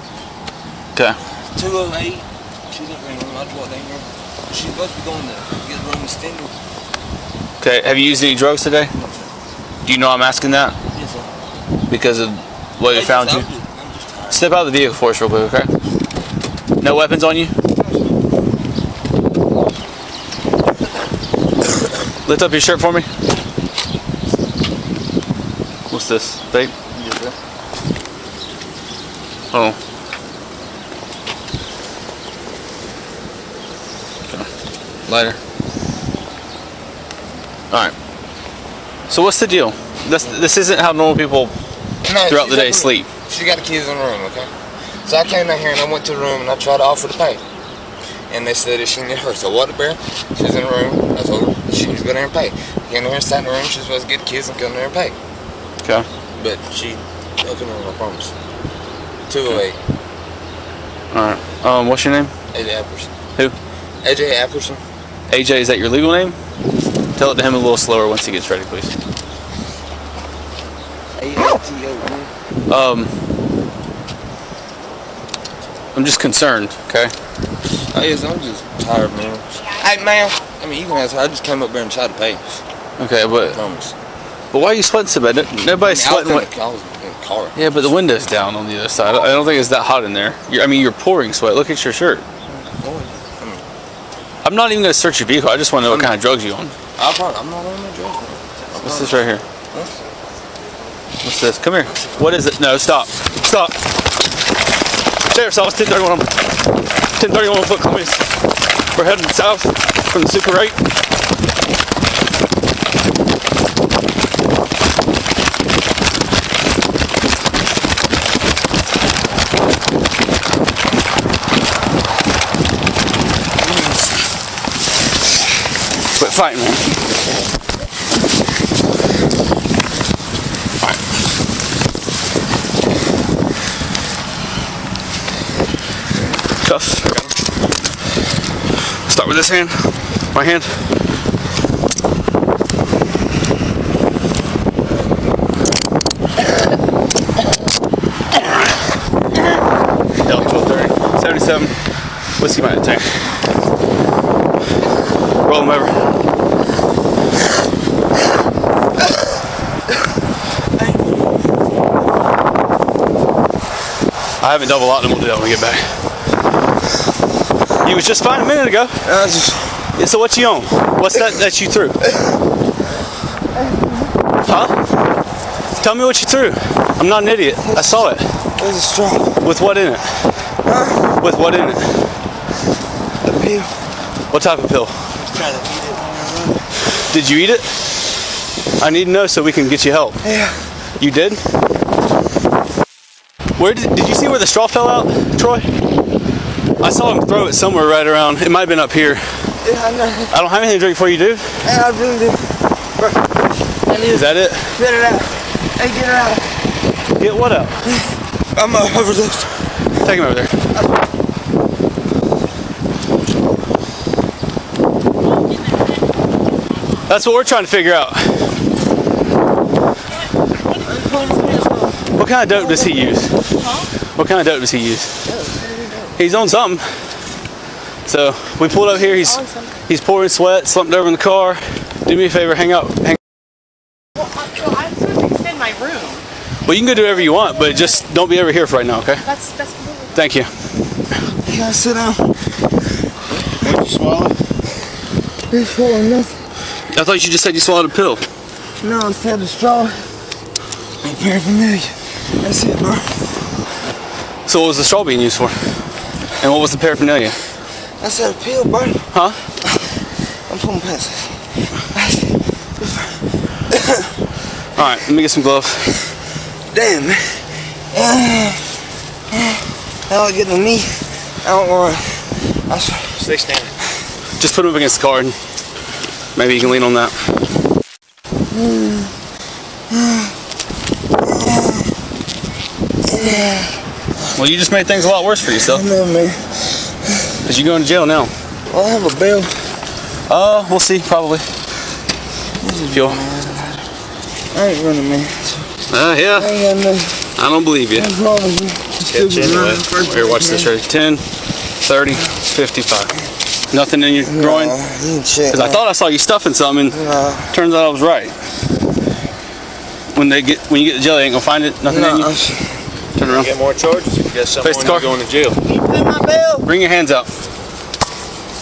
[SPEAKER 13] Okay.
[SPEAKER 16] 208. She's looking at him. I just walked down here. She's supposed to be going to get the room extended.
[SPEAKER 13] Okay. Have you used any drugs today? Do you know I'm asking that?
[SPEAKER 16] Yes, sir.
[SPEAKER 13] Because of what we found you? Step out of the vehicle for us real quick, okay? No weapons on you? Lift up your shirt for me. What's this? Vape?
[SPEAKER 16] Yes, sir.
[SPEAKER 13] Oh. Okay. Lighter. Alright. So what's the deal? This isn't how normal people throughout the day sleep.
[SPEAKER 14] She got the keys in the room, okay? So I came down here and I went to the room and I tried to offer to pay. And they said that she needed her. So what the bear? She was in the room. I told her she needs to go there and pay. Came there and sat in the room. She was supposed to get the keys and come there and pay.
[SPEAKER 13] Okay.
[SPEAKER 14] But she opened the room, I promise. 208.
[SPEAKER 13] Alright. What's your name?
[SPEAKER 14] AJ Apperson.
[SPEAKER 13] Who?
[SPEAKER 14] AJ Apperson.
[SPEAKER 13] AJ, is that your legal name? Tell it to him a little slower once he gets ready, please. I'm just concerned, okay?
[SPEAKER 14] Oh, yes, I'm just tired, man. Hey, man. I mean, you can ask her. I just came up there and tried to pay.
[SPEAKER 13] Okay, but...
[SPEAKER 14] I promise.
[SPEAKER 13] But why are you sweating so bad? Nobody's sweating.
[SPEAKER 14] I was in the car.
[SPEAKER 13] Yeah, but the window's down on the other side. I don't think it's that hot in there. You're pouring sweat. Look at your shirt. I'm not even going to search your vehicle. I just want to know what kind of drugs you on.
[SPEAKER 14] I'm not on my drugs.
[SPEAKER 13] What's this right here? What's this? Come here. What is it? No, stop. Stop. Sheriff's Office, 1031. 1031 foot comments. We're heading south from the Super 8. Quit fighting, man. Cuffs. Start with this hand. My hand. Delta 1230. 77. Whiskey by the tank. Roll them over. I haven't double locked them. We'll do that when we get back. You was just fine a minute ago. Yeah, so what you on? What's that you threw? Huh? Tell me what you threw. I'm not an idiot. I saw it.
[SPEAKER 16] There's a straw.
[SPEAKER 13] With what in it?
[SPEAKER 16] Huh?
[SPEAKER 13] With what in it?
[SPEAKER 16] A pill.
[SPEAKER 13] What type of pill?
[SPEAKER 16] I was trying to eat it when I run.
[SPEAKER 13] Did you eat it? I need to know so we can get you help.
[SPEAKER 16] Yeah.
[SPEAKER 13] You did? Where did you see where the straw fell out, Troy? I saw him throw it somewhere right around. It might have been up here.
[SPEAKER 14] Yeah, I know.
[SPEAKER 21] I don't have anything to drink for you, dude.
[SPEAKER 14] Yeah, I really do. Bro,
[SPEAKER 21] Is that it?
[SPEAKER 14] get it out. Hey, get it out.
[SPEAKER 21] Get what out?
[SPEAKER 14] I'm overdosed.
[SPEAKER 21] Take him over there. That's what we're trying to figure out. What kind of dope does he use? What kind of dope does he use? He's on something. So we pulled up here. He's pouring sweat, slumped over in the car. Do me a favor, hang out.
[SPEAKER 10] Well, I'm supposed to extend my room.
[SPEAKER 21] Well, you can go do whatever you want, but just don't be over here for right now, okay?
[SPEAKER 10] That's
[SPEAKER 21] Thank you.
[SPEAKER 14] You gotta sit down.
[SPEAKER 21] What did you swallow?
[SPEAKER 14] It's full of nothing.
[SPEAKER 21] I thought you just said you swallowed a pill.
[SPEAKER 14] No, instead of straw and paraphernalia. That's it, bro.
[SPEAKER 21] So what was the straw being used for? And what was the paraphernalia?
[SPEAKER 14] I said a pill, bro.
[SPEAKER 21] Huh?
[SPEAKER 14] I'm pulling past
[SPEAKER 21] it. Alright, let me get some gloves.
[SPEAKER 14] Damn, man. I don't get the knee. I don't worry.
[SPEAKER 21] Stay standing. Just put him up against the car and maybe you can lean on that. Well, you just made things a lot worse for yourself.
[SPEAKER 14] I know, man.
[SPEAKER 21] Because you're going to jail now.
[SPEAKER 14] Well, I have a bail.
[SPEAKER 21] We'll see, probably. Fuel.
[SPEAKER 14] I ain't running, man.
[SPEAKER 21] Yeah.
[SPEAKER 14] I ain't got nothing.
[SPEAKER 21] I don't believe you.
[SPEAKER 14] I promise you.
[SPEAKER 21] Here, watch this right. 10, 30, 55. Nothing in your groin? Because I thought I saw you stuffing something. Turns out I was right. When you get to jail, they ain't gonna find it. Nothing in you. Turn around.
[SPEAKER 15] Get more charges. You got something
[SPEAKER 21] Face the car.
[SPEAKER 15] going to jail.
[SPEAKER 14] Can you pay my bail?
[SPEAKER 21] Bring your hands out.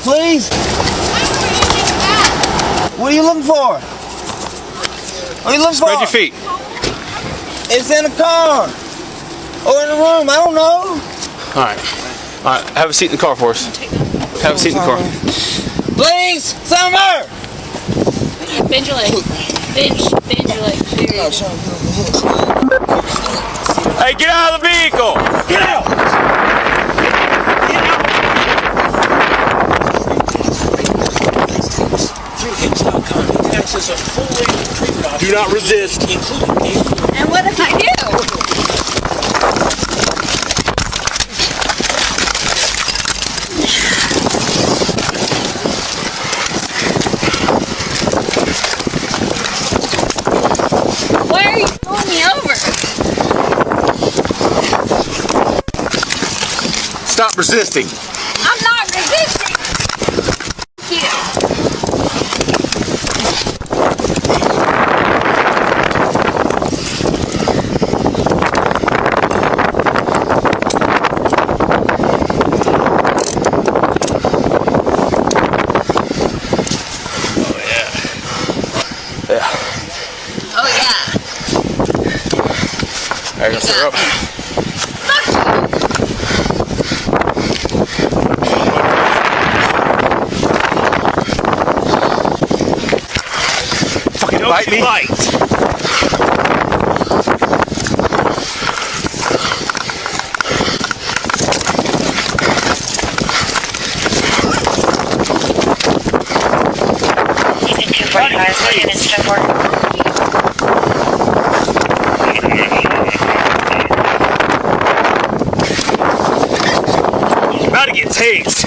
[SPEAKER 14] Please. What are you looking for? What are you looking for?
[SPEAKER 21] Spread your feet.
[SPEAKER 14] It's in the car. Or in the room. I don't know.
[SPEAKER 21] All right. Have a seat in the car for us. Have a seat in the car.
[SPEAKER 14] Please, Summer.
[SPEAKER 10] Bend your leg. Bend your leg.
[SPEAKER 21] Hey, get out of the vehicle!
[SPEAKER 15] Get out! Do not resist.
[SPEAKER 10] And what if I do? Why are you pulling me over?
[SPEAKER 15] Stop resisting.
[SPEAKER 10] I'm not resisting. Thank you. Oh yeah.
[SPEAKER 21] There goes the rope. Fucking bite me.
[SPEAKER 22] He's in 245, what unit step work?
[SPEAKER 15] He's about to get tased.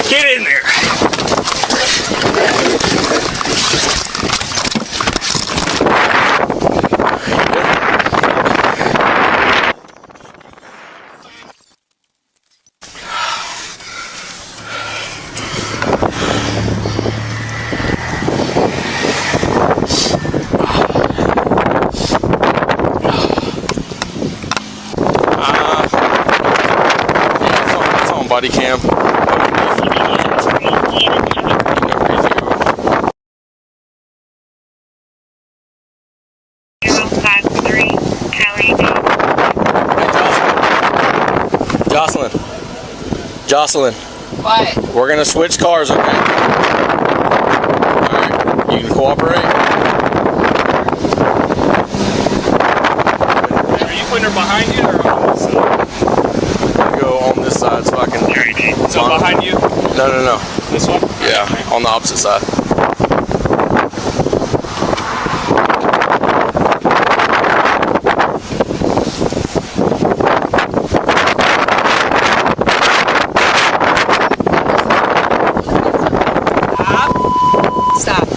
[SPEAKER 15] Get in there.
[SPEAKER 21] on body cam. Jocelyn.
[SPEAKER 10] What?
[SPEAKER 21] We're gonna switch cars, okay? Alright, you can cooperate?
[SPEAKER 11] Are you putting her behind you or on this side?
[SPEAKER 21] Go on this side so I can...
[SPEAKER 11] So behind you?
[SPEAKER 21] No.
[SPEAKER 11] This one?
[SPEAKER 21] Yeah, on the opposite side.
[SPEAKER 10] Stop.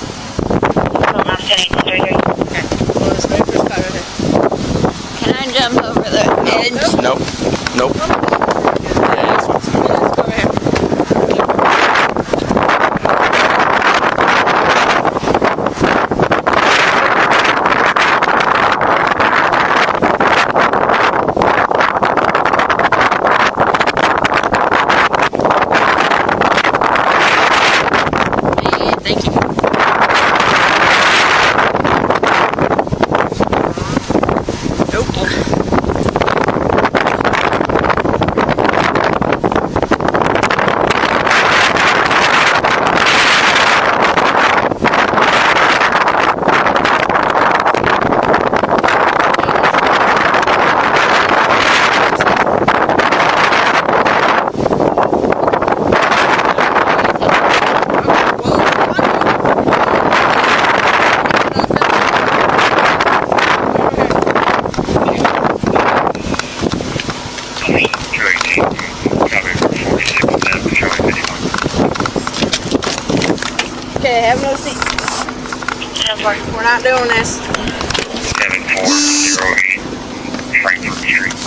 [SPEAKER 10] Can I jump over the edge?
[SPEAKER 21] Nope.
[SPEAKER 10] Thank you. Okay, have no seat. We're not doing this.
[SPEAKER 12] 7408 Frankfurt Street.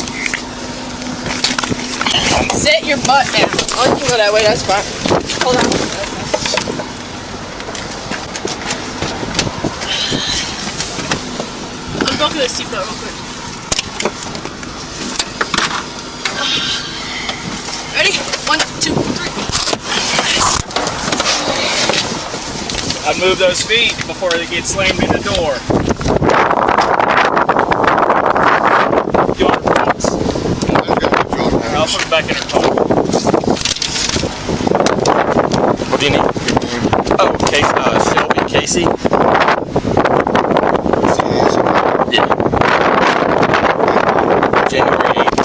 [SPEAKER 10] Sit your butt down. Oh, you can go that way, that's fine. Hold on. Unbuckle this seatbelt real quick. Ready? 1, 2, 3.
[SPEAKER 11] I'd move those feet before they get slammed in the door. You want her pants? I'll put them back in her car.
[SPEAKER 21] What do you need? Oh, Shelby, Casey? Yeah. January 8th.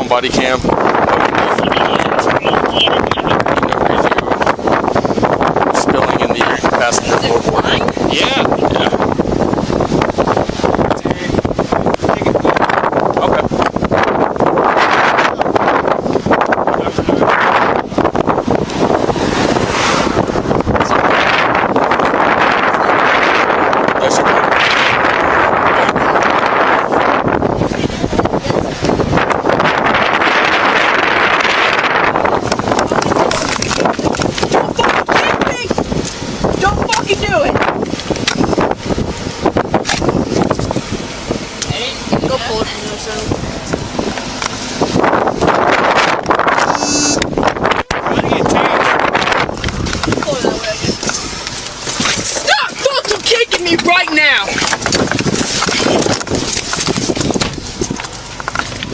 [SPEAKER 21] Bodycam. Spilling in the passenger floorboard. Yeah.
[SPEAKER 10] Stop fucking kicking me right now!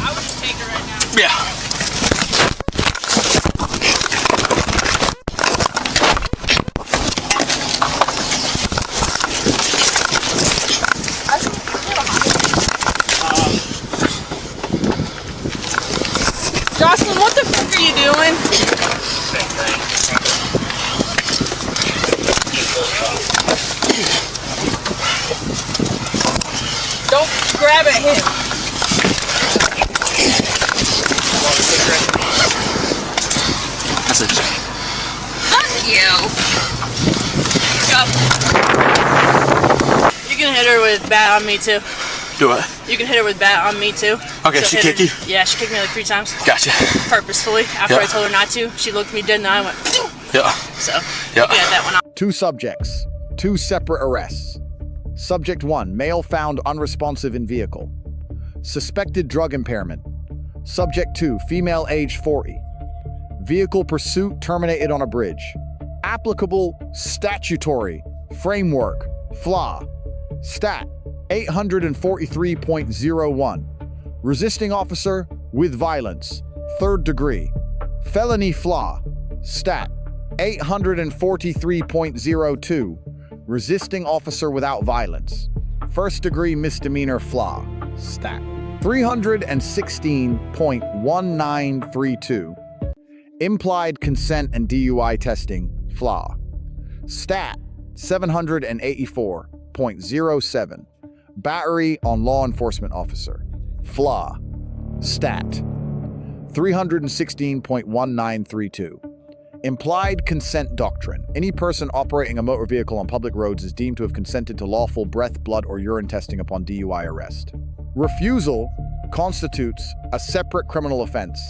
[SPEAKER 10] I would just take her right now.
[SPEAKER 21] Yeah.
[SPEAKER 10] Jocelyn, what the fuck are you doing? Don't grab at him.
[SPEAKER 21] That's it.
[SPEAKER 10] Fuck you. Go. can hit her with bat on me too.
[SPEAKER 21] Do what?
[SPEAKER 10] You can hit her with bat on me too.
[SPEAKER 21] Okay, she
[SPEAKER 10] hit
[SPEAKER 21] kick you?
[SPEAKER 10] Yeah, she kicked me like 3 times.
[SPEAKER 21] Gotcha.
[SPEAKER 10] Purposefully. After I told her not to, she looked me dead in the eye and went.
[SPEAKER 21] Yeah.
[SPEAKER 10] So you got that one off.
[SPEAKER 20] 2 subjects, 2 separate arrests. Subject 1, male found unresponsive in vehicle. Suspected drug impairment. Subject 2, female age 40. Vehicle pursuit terminated on a bridge. Applicable statutory framework, FLA, stat 843.01. Resisting officer with violence, 3rd degree. Felony FLA, stat 843.02. Resisting officer without violence, 1st degree misdemeanor FLA, stat 316.1932. Implied consent and DUI testing, FLA, stat 784.07. Battery on law enforcement officer, FLA, stat 316.1932. Implied consent doctrine. Any person operating a motor vehicle on public roads is deemed to have consented to lawful breath, blood, or urine testing upon DUI arrest. Refusal constitutes a separate criminal offense,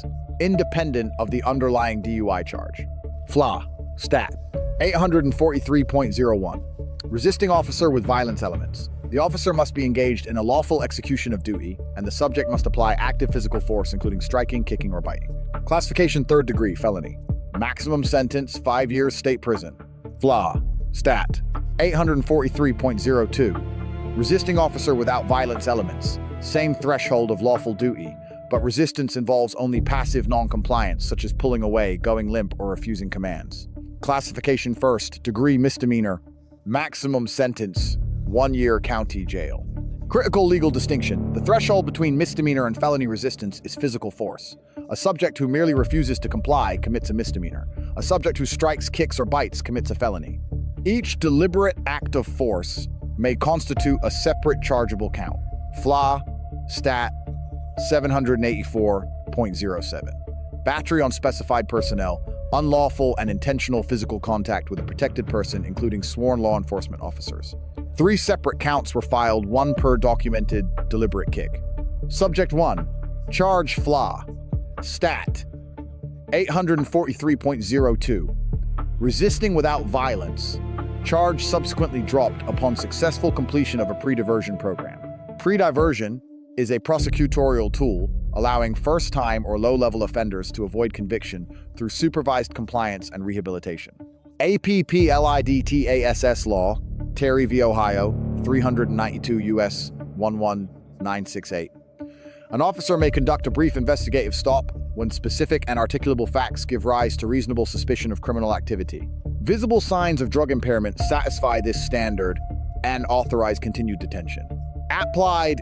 [SPEAKER 20] independent of the underlying DUI charge. FLA, stat 843.01. Resisting officer with violence elements. The officer must be engaged in a lawful execution of duty, and the subject must apply active physical force, including striking, kicking, or biting. Classification 3rd degree felony. Maximum sentence 5 years state prison. FLA, stat 843.02. Resisting officer without violence elements. Same threshold of lawful duty, but resistance involves only passive non-compliance, such as pulling away, going limp, or refusing commands. Classification 1st degree misdemeanor. Maximum sentence 1 year county jail. Critical legal distinction. The threshold between misdemeanor and felony resistance is physical force. A subject who merely refuses to comply commits a misdemeanor. A subject who strikes, kicks, or bites commits a felony. Each deliberate act of force may constitute a separate chargeable count. FLA, stat 784.07. Battery on specified personnel. Unlawful and intentional physical contact with a protected person, including sworn law enforcement officers. 3 separate counts were filed, 1 per documented deliberate kick. Subject 1, charge FLA, stat 843.02. Resisting without violence. Charge subsequently dropped upon successful completion of a pre-diversion program. Pre-diversion is a prosecutorial tool allowing first-time or low-level offenders to avoid conviction through supervised compliance and rehabilitation. APPLIDTASS law, Terry v. Ohio, 392 U.S. 11968. An officer may conduct a brief investigative stop when specific and articulable facts give rise to reasonable suspicion of criminal activity. Visible signs of drug impairment satisfy this standard and authorize continued detention. Applied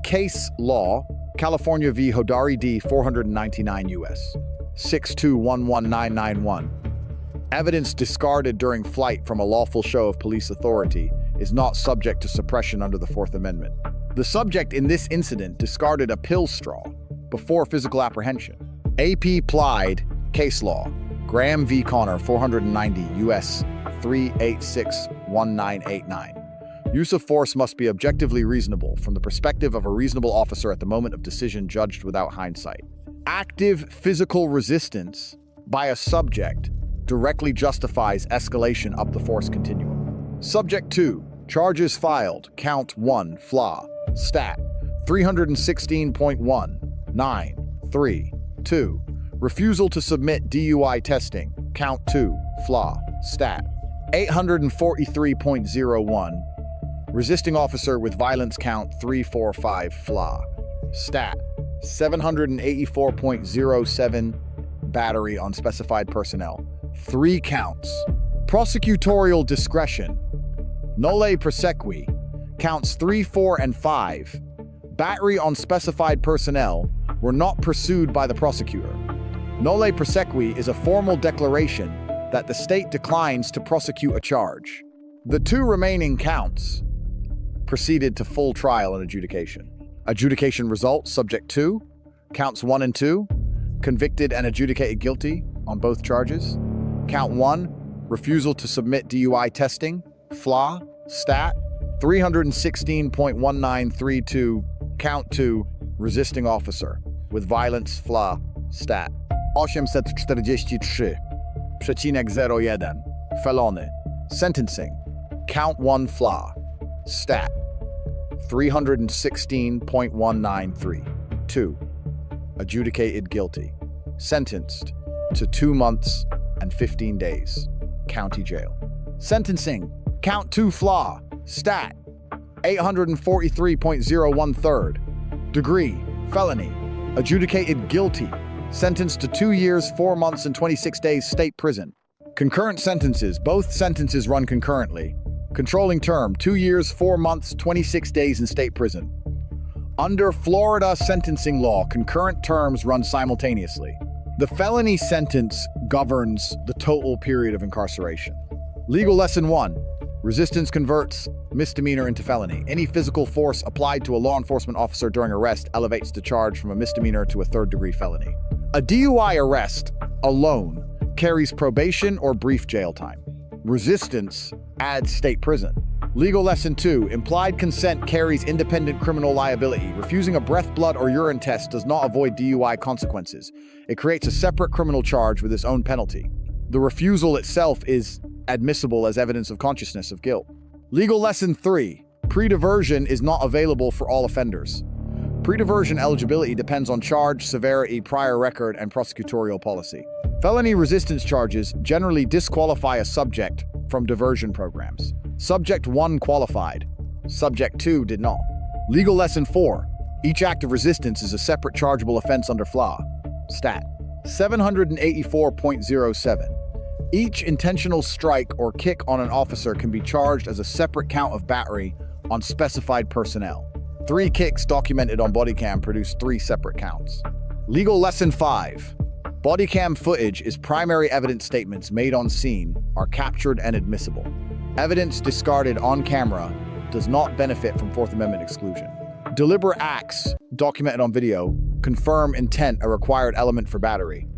[SPEAKER 20] case law, California v. Hodari D. 499 U.S. 6211991. Evidence discarded during flight from a lawful show of police authority is not subject to suppression under the 4th Amendment. The subject in this incident discarded a pill straw before physical apprehension. AP Plied case law, Graham v. Connor, 490 U.S. 3861989. Use of force must be objectively reasonable from the perspective of a reasonable officer at the moment of decision, judged without hindsight. Active physical resistance by a subject directly justifies escalation up the force continuum. Subject 2, charges filed, count 1, FLA, stat 316.1932. Refusal to submit DUI testing, count 2, FLA, stat 843.01. Resisting officer with violence, count 345, FLA, stat 784.07. Battery on specified personnel, 3 counts. Prosecutorial discretion, nolle prosequi, counts 3, 4, and 5. Battery on specified personnel were not pursued by the prosecutor. Nolle prosequi is a formal declaration that the state declines to prosecute a charge. The 2 remaining counts proceeded to full trial and adjudication. Adjudication results, subject 2, counts 1 and 2, convicted and adjudicated guilty on both charges. Count 1, refusal to submit DUI testing, FLA, stat 316.1932, count 2, resisting officer, with violence, FLA, stat. 843,01, felony. Sentencing, count 1, FLA, stat. 316.193, 2. Adjudicated guilty. Sentenced to 2 months and 15 days, county jail. Sentencing, count 2, FLA, stat. 843.013, degree, felony. Adjudicated guilty. Sentenced to 2 years, 4 months, and 26 days state prison. Concurrent sentences. Both sentences run concurrently. Controlling term, 2 years, 4 months, 26 days in state prison. Under Florida sentencing law, concurrent terms run simultaneously. The felony sentence governs the total period of incarceration. Legal lesson 1. Resistance converts misdemeanor into felony. Any physical force applied to a law enforcement officer during arrest elevates the charge from a misdemeanor to a third-degree felony. A DUI arrest alone carries probation or brief jail time. Resistance adds state prison. Legal lesson 2. Implied consent carries independent criminal liability. Refusing a breath, blood, or urine test does not avoid DUI consequences. It creates a separate criminal charge with its own penalty. The refusal itself is admissible as evidence of consciousness of guilt. Legal lesson 3. Pre-diversion is not available for all offenders. Pre-diversion eligibility depends on charge, severity, prior record, and prosecutorial policy. Felony resistance charges generally disqualify a subject from diversion programs. Subject 1 qualified. Subject 2 did not. Legal lesson 4. Each act of resistance is a separate chargeable offense under FLA. Stat. 784.07. Each intentional strike or kick on an officer can be charged as a separate count of battery on specified personnel. 3 kicks documented on Bodycam produce 3 separate counts. Legal lesson 5. Bodycam footage is primary evidence. Statements made on scene are captured and admissible. Evidence discarded on camera does not benefit from Fourth Amendment exclusion. Deliberate acts documented on video confirm intent, a required element for battery.